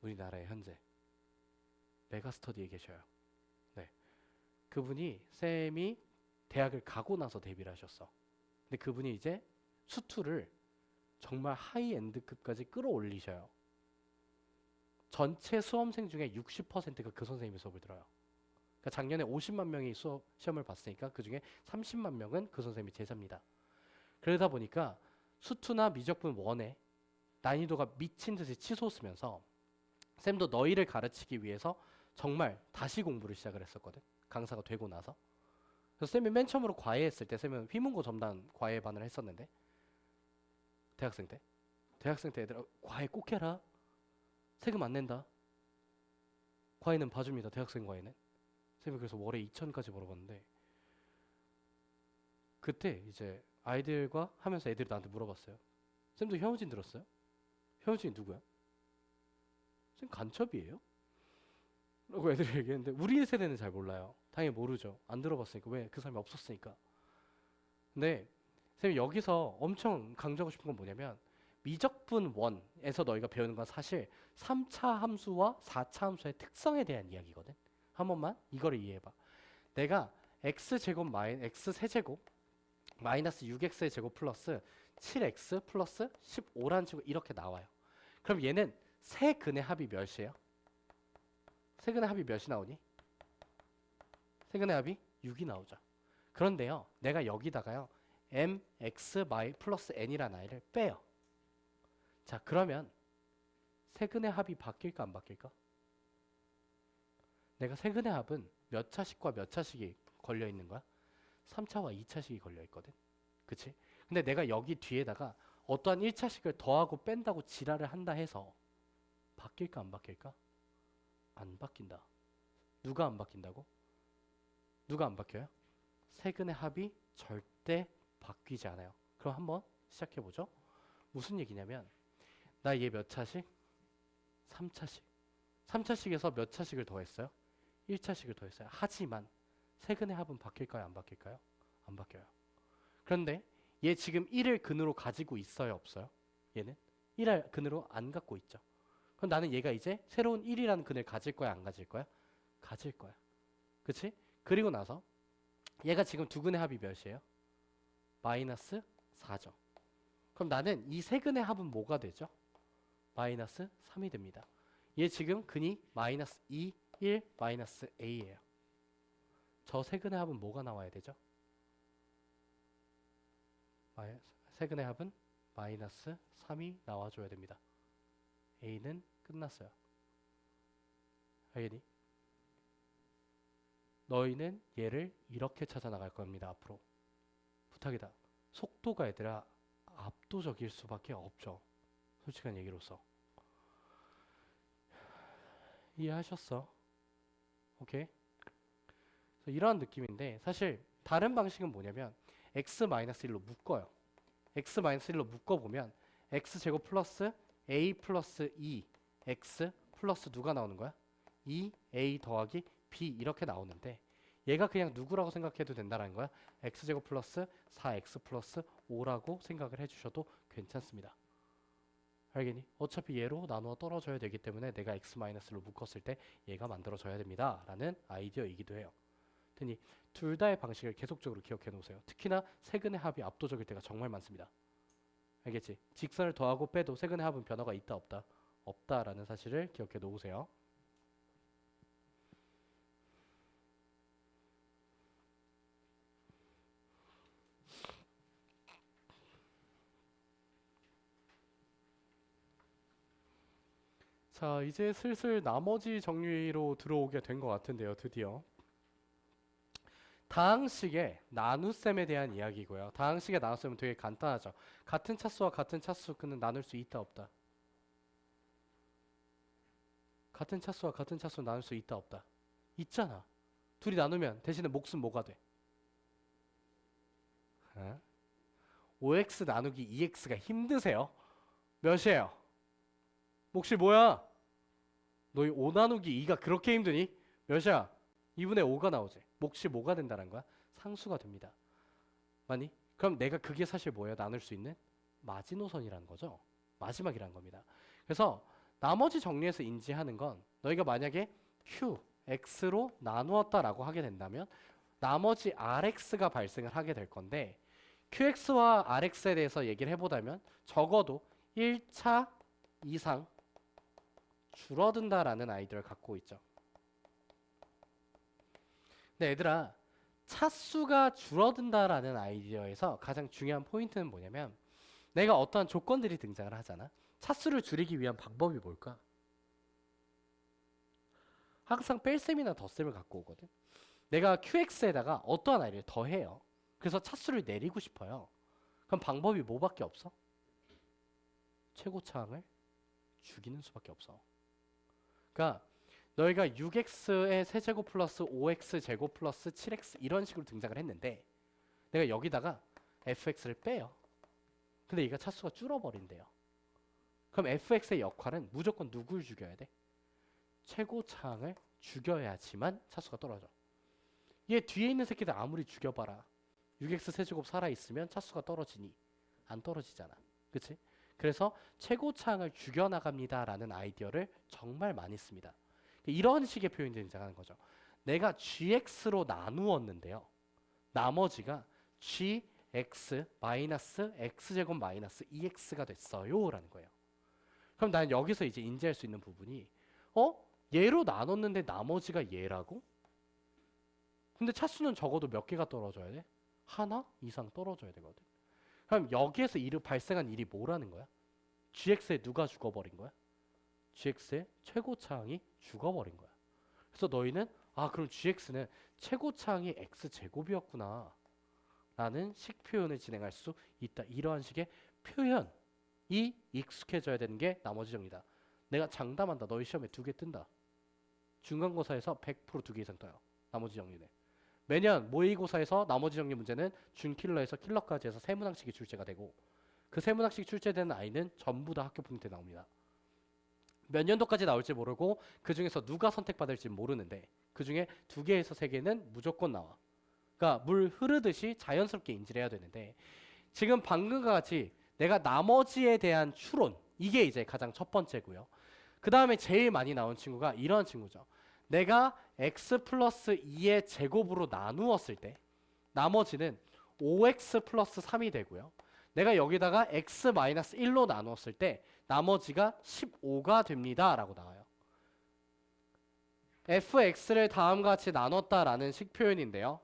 우리나라에 현재 메가스터디에 계셔요. 네, 그분이 쌤이 대학을 가고 나서 데뷔를 하셨어. 근데 그분이 이제 수투를 정말 하이엔드급까지 끌어올리셔요. 전체 수험생 중에 60%가 그 선생님의 수업을 들어요. 그러니까 작년에 50만 명이 시험을 봤으니까 그 중에 30만 명은 그 선생님이 제자입니다. 그러다 보니까 수투나 미적분 원의 난이도가 미친 듯이 치솟으면서 쌤도 너희를 가르치기 위해서 정말 다시 공부를 시작을 했었거든. 강사가 되고 나서. 그래서 쌤이 맨 처음으로 과외했을 때 쌤은 휘문고 점단 과외반을 했었는데 대학생 때 애들 과외 꼭 해라. 세금 안 낸다. 과외는 봐줍니다. 대학생 과외는. 쌤이 그래서 월에 2천까지 벌어봤는데 그때 이제 아이들과 하면서 애들이 나한테 물어봤어요. 쌤도 현우진 들었어요? 현우진이 누구야? 쌤 간첩이에요? 라고 애들이 얘기했는데 우리 세대는 잘 몰라요. 당연히 모르죠. 안 들어봤으니까. 왜? 그 사람이 없었으니까. 근데 쌤이 여기서 엄청 강조하고 싶은 건 뭐냐면 미적분 원에서 너희가 배우는 건 사실 3차 함수와 4차 함수의 특성에 대한 이야기거든. 한 번만 이거를 이해해봐. 내가 x제곱 x세제곱 마이너스 6x의 제곱 플러스 7x 플러스 15라는 친구 이렇게 나와요. 그럼 얘는 세근의 합이 몇이에요? 세근의 합이 몇이 나오니? 세근의 합이 6이 나오죠. 그런데요, 내가 여기다가요 mx 플러스 n이라는 아이를 빼요. 자, 그러면 세근의 합이 바뀔까 안 바뀔까? 내가 세근의 합은 몇 차식과 몇 차식이 걸려 있는 거야? 3차와 2차식이 걸려 있거든. 그치? 근데 내가 여기 뒤에다가 어떠한 1차식을 더하고 뺀다고 지랄을 한다 해서 바뀔까 안 바뀔까? 안 바뀐다. 누가 안 바뀐다고? 누가 안 바뀌어요? 세근의 합이 절대 바뀌지 않아요. 그럼 한번 시작해보죠. 무슨 얘기냐면 나 얘 몇 차식? 3차식. 3차식에서 몇 차식을 더했어요? 1차식을 더했어요. 하지만 세근의 합은 바뀔까요? 안 바뀔까요? 안 바뀌어요. 그런데 얘 지금 1을 근으로 가지고 있어요? 없어요? 얘는 1을 근으로 안 갖고 있죠. 그럼 나는 얘가 이제 새로운 1이라는 근을 가질 거야? 안 가질 거야? 가질 거야. 그치? 그리고 나서 얘가 지금 두 근의 합이 몇이에요? 마이너스 4죠. 그럼 나는 이 세 근의 합은 뭐가 되죠? 마이너스 3이 됩니다. 얘 지금 근이 마이너스 2, 1, 마이너스 a예요. 저 세 근의 합은 뭐가 나와야 되죠? 세근의 합은 마이너스 3이 나와줘야 됩니다. a는 끝났어요. 알겠니? 너희는 얘를 이렇게 찾아 나갈 겁니다. 앞으로. 부탁이다. 속도가 얘들아 압도적일 수밖에 없죠. 솔직한 얘기로서. 이해하셨어? 오케이? 이러한 느낌인데 사실 다른 방식은 뭐냐면 x-1로 묶어요. x-1로 묶어보면 x제곱 플러스 a 플러스 2 x 플러스 누가 나오는 거야? 2a 더하기 b 이렇게 나오는데 얘가 그냥 누구라고 생각해도 된다는 거야. x제곱 플러스 4x 플러스 5라고 생각을 해주셔도 괜찮습니다. 알겠니? 어차피 얘로 나누어 떨어져야 되기 때문에 내가 x-로 묶었을 때 얘가 만들어져야 됩니다 라는 아이디어이기도 해요. 되니 둘 다의 방식을 계속적으로 기억해 놓으세요. 특히나 세근의 합이 압도적일 때가 정말 많습니다. 알겠지? 직선을 더하고 빼도 세근의 합은 변화가 있다 없다? 없다라는 사실을 기억해 놓으세요. 자, 이제 슬슬 나머지 정리로 들어오게 된 것 같은데요. 드디어. 다항식의 나눗셈에 대한 이야기고요. 다항식의 나눗셈은 되게 간단하죠. 같은 차수와 같은 차수는 나눌 수 있다 없다? 같은 차수와 같은 차수는 나눌 수 있다 없다? 있잖아. 둘이 나누면 대신에 몫은 뭐가 돼? 5x 나누기 2x가 힘드세요? 몇이에요? 몫이 뭐야? 너희 5 나누기 2가 그렇게 힘드니? 몇이야? 2분의 5가 나오지. 몫이 뭐가 된다는 거야? 상수가 됩니다. 맞니? 그럼 내가 그게 사실 뭐예요? 나눌 수 있는? 마지노선이라는 거죠. 마지막이라는 겁니다. 그래서 나머지 정리해서 인지하는 건 너희가 만약에 qx로 나누었다라고 하게 된다면 나머지 rx가 발생을 하게 될 건데 qx와 rx에 대해서 얘기를 해보자면 적어도 1차 이상 줄어든다라는 아이디어를 갖고 있죠. 근데 얘들아 차수가 줄어든다라는 아이디어에서 가장 중요한 포인트는 뭐냐면 내가 어떠한 조건들이 등장을 하잖아. 차수를 줄이기 위한 방법이 뭘까? 항상 뺄셈이나 덧셈을 갖고 오거든. 내가 qx에다가 어떠한 아이를 더해요. 그래서 차수를 내리고 싶어요. 그럼 방법이 뭐밖에 없어? 최고차항을 죽이는 수밖에 없어. 그러니까 너희가 6x의 세제곱 플러스 5x 제곱 플러스 7x 이런 식으로 등장을 했는데 내가 여기다가 fx를 빼요. 근데 얘가 차수가 줄어버린대요. 그럼 fx의 역할은 무조건 누굴 죽여야 돼? 최고차항을 죽여야지만 차수가 떨어져. 얘 뒤에 있는 새끼들 아무리 죽여봐라. 6x 세제곱 살아있으면 차수가 떨어지니? 안 떨어지잖아. 그치? 그래서 최고차항을 죽여나갑니다 라는 아이디어를 정말 많이 씁니다. 이런 식의 표현이 등장하는 거죠. 내가 gx로 나누었는데요. 나머지가 gx 마이너스 x제곱 마이너스 2x가 됐어요 라는 거예요. 그럼 난 여기서 이제 인지할 수 있는 부분이 얘로 나눴는데 나머지가 얘라고? 근데 차수는 적어도 몇 개가 떨어져야 돼? 하나 이상 떨어져야 되거든. 그럼 여기에서 발생한 일이 뭐라는 거야? gx에 누가 죽어버린 거야? gx의 최고차항이 죽어버린 거야. 그래서 너희는 그럼 gx는 최고차항이 x제곱이었구나 라는 식 표현을 진행할 수 있다. 이러한 식의 표현이 익숙해져야 되는 게 나머지 정리다. 내가 장담한다. 너희 시험에 2개 뜬다. 중간고사에서 100% 2개 이상 떠요. 나머지 정리는. 매년 모의고사에서 나머지 정리 문제는 준킬러에서 킬러까지 해서 3문항씩이 출제가 되고 그 3문항씩 출제되는 아이는 전부 다 학교 포인트에 나옵니다. 몇 년도까지 나올지 모르고 그 중에서 누가 선택받을지 모르는데 그 중에 2개에서 3개는 무조건 나와. 그러니까 물 흐르듯이 자연스럽게 인지를 해야 되는데 지금 방금과 같이 내가 나머지에 대한 추론 이게 이제 가장 첫 번째고요. 그 다음에 제일 많이 나온 친구가 이런 친구죠. 내가 x 플러스 2의 제곱으로 나누었을 때 나머지는 5x 플러스 3이 되고요. 내가 여기다가 x 마이너스 1로 나누었을 때 나머지가 15가 됩니다 라고 나와요. fx를 다음과 같이 나눴다라는 식 표현인데요.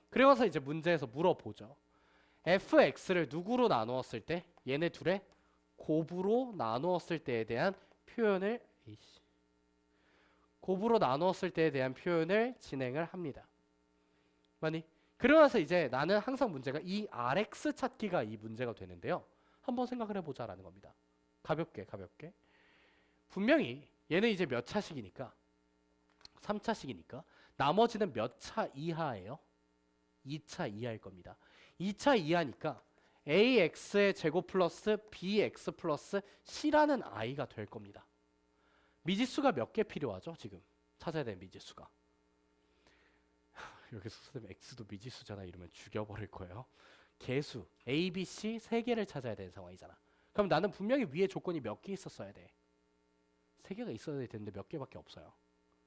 그래서 이제 문제에서 물어보죠. fx를 누구로 나누었을 때 얘네 둘의 곱으로 나누었을 때에 대한 표현을 곱으로 나누었을 때에 대한 표현을 진행을 합니다. 맞니? 그러고 나서 이제 나는 항상 문제가 이 Rx 찾기가 이 문제가 되는데요. 한번 생각을 해보자라는 겁니다. 가볍게. 분명히 얘는 이제 몇 차식이니까 3차식이니까 나머지는 몇 차 이하예요? 2차 이하일 겁니다. 2차 이하니까 ax의 제곱 플러스 bx 플러스 c라는 i가 될 겁니다. 미지수가 몇 개 필요하죠? 지금 찾아야 되는 미지수가. 여기서 선생님 x도 미지수잖아 이러면 죽여버릴 거예요. 개수 a, b, c 3개를 찾아야 되는 상황이잖아. 그럼 나는 분명히 위에 조건이 몇 개 있었어야 돼. 3개가 있어야 되는데 몇 개밖에 없어요.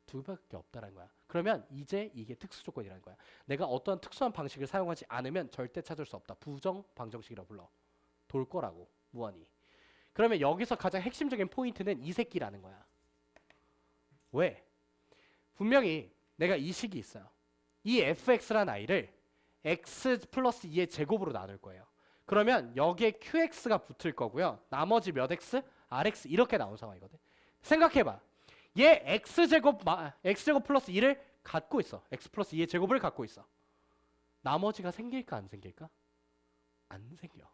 2개밖에 없다는 거야. 그러면 이제 이게 특수 조건이라는 거야. 내가 어떤 특수한 방식을 사용하지 않으면 절대 찾을 수 없다. 부정 방정식이라고 불러. 돌 거라고 무한히. 그러면 여기서 가장 핵심적인 포인트는 이 새끼라는 거야. 왜? 분명히 내가 이 식이 있어요. 이 fx라는 i를 x 플러스 2의 제곱으로 나눌 거예요. 그러면 여기에 qx가 붙을 거고요. 나머지 몇 x? rx 이렇게 나온 상황이거든. 생각해봐. 얘 x제곱 플러스 2를 갖고 있어. x 플러스 2의 제곱을 갖고 있어. 나머지가 생길까 안 생길까? 안 생겨.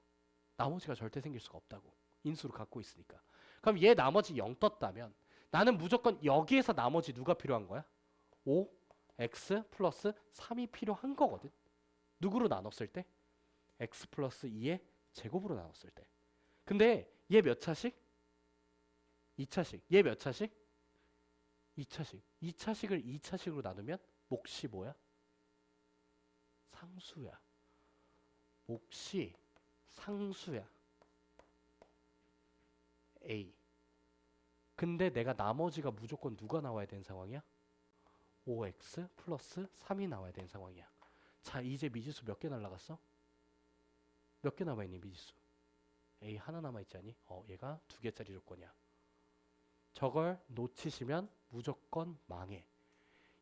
나머지가 절대 생길 수가 없다고. 인수로 갖고 있으니까. 그럼 얘 나머지 0 떴다면 나는 무조건 여기에서 나머지 누가 필요한 거야? 5, x 플러스 3이 필요한 거거든. 누구로 나눴을 때? x 플러스 2의 제곱으로 나눴을 때. 근데 얘 몇 차식? 2차식. 얘 몇 차식? 2차식. 2차식을 2차식으로 나누면 몫이 뭐야? 상수야. 몫이 상수야. A. 근데 내가 나머지가 무조건 누가 나와야 되는 상황이야? 5x 플러스 3이 나와야 되는 상황이야. 자, 이제 미지수 몇 개 날라갔어? 몇 개 남아있니 미지수? A 하나 남아있지 않니? 얘가 2개짜리 조건이야. 저걸 놓치시면 무조건 망해.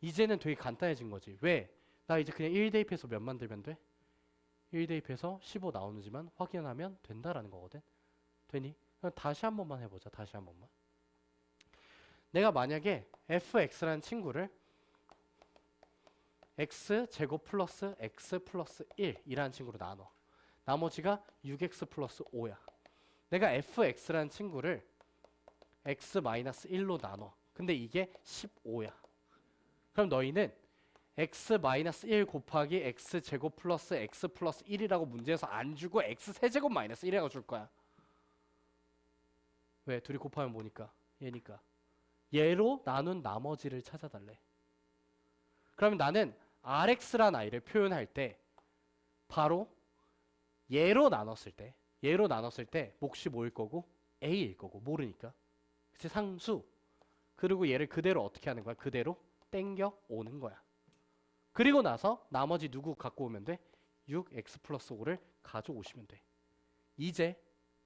이제는 되게 간단해진 거지. 왜? 나 이제 그냥 1 대입해서 몇 만들면 돼? 1 대입해서 15 나오는지만 확인하면 된다라는 거거든. 되니? 그럼 다시 한 번만 해보자. 다시 한 번만. 내가 만약에 fx라는 친구를 x 제곱 플러스 x 플러스 1이라는 친구로 나눠. 나머지가 6x 플러스 5야. 내가 fx라는 친구를 x 마이너스 1로 나눠. 근데 이게 15야. 그럼 너희는 x 마이너스 1 곱하기 x 제곱 플러스 x 플러스 1이라고 문제에서 안 주고 x 세제곱 마이너스 1이라고 줄 거야. 왜? 둘이 곱하면 뭐니까? 얘니까. 얘로 나눈 나머지를 찾아달래. 그러면 나는 rx란 i를 표현할 때 바로 얘로 나눴을 때 몫이 뭐일 거고? a일 거고 모르니까. 그치? 상수. 그리고 얘를 그대로 어떻게 하는 거야? 그대로 땡겨 오는 거야. 그리고 나서 나머지 누구 갖고 오면 돼? 6x 플러스 5를 가져오시면 돼. 이제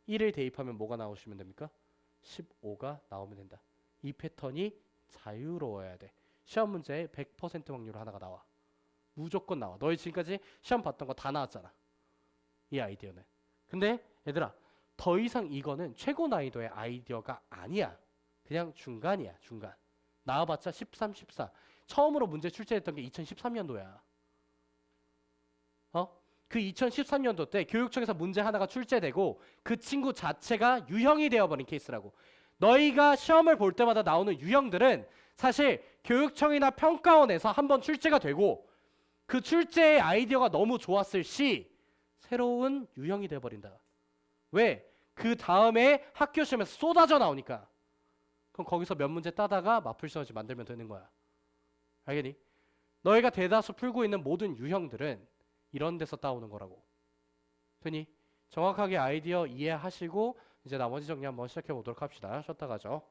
1을 대입하면 뭐가 나오시면 됩니까? 15가 나오면 된다. 이 패턴이 자유로워야 돼. 시험 문제에 100% 확률로 하나가 나와. 무조건 나와. 너희 지금까지 시험 봤던 거 다 나왔잖아. 이 아이디어는. 근데 얘들아, 더 이상 이거는 최고 난이도의 아이디어가 아니야. 그냥 중간이야. 중간. 나와봤자 13, 14. 처음으로 문제 출제했던 게 2013년도야. 그 2013년도 때 교육청에서 문제 하나가 출제되고 그 친구 자체가 유형이 되어버린 케이스라고. 너희가 시험을 볼 때마다 나오는 유형들은 사실 교육청이나 평가원에서 한번 출제가 되고 그 출제의 아이디어가 너무 좋았을 시 새로운 유형이 되어버린다. 왜? 그 다음에 학교 시험에서 쏟아져 나오니까. 그럼 거기서 몇 문제 따다가 마플시험지 만들면 되는 거야. 알겠니? 너희가 대다수 풀고 있는 모든 유형들은 이런 데서 따오는 거라고. 되니? 정확하게 아이디어 이해하시고 이제 나머지 정리 한번 시작해 보도록 합시다. 쉬었다 가죠.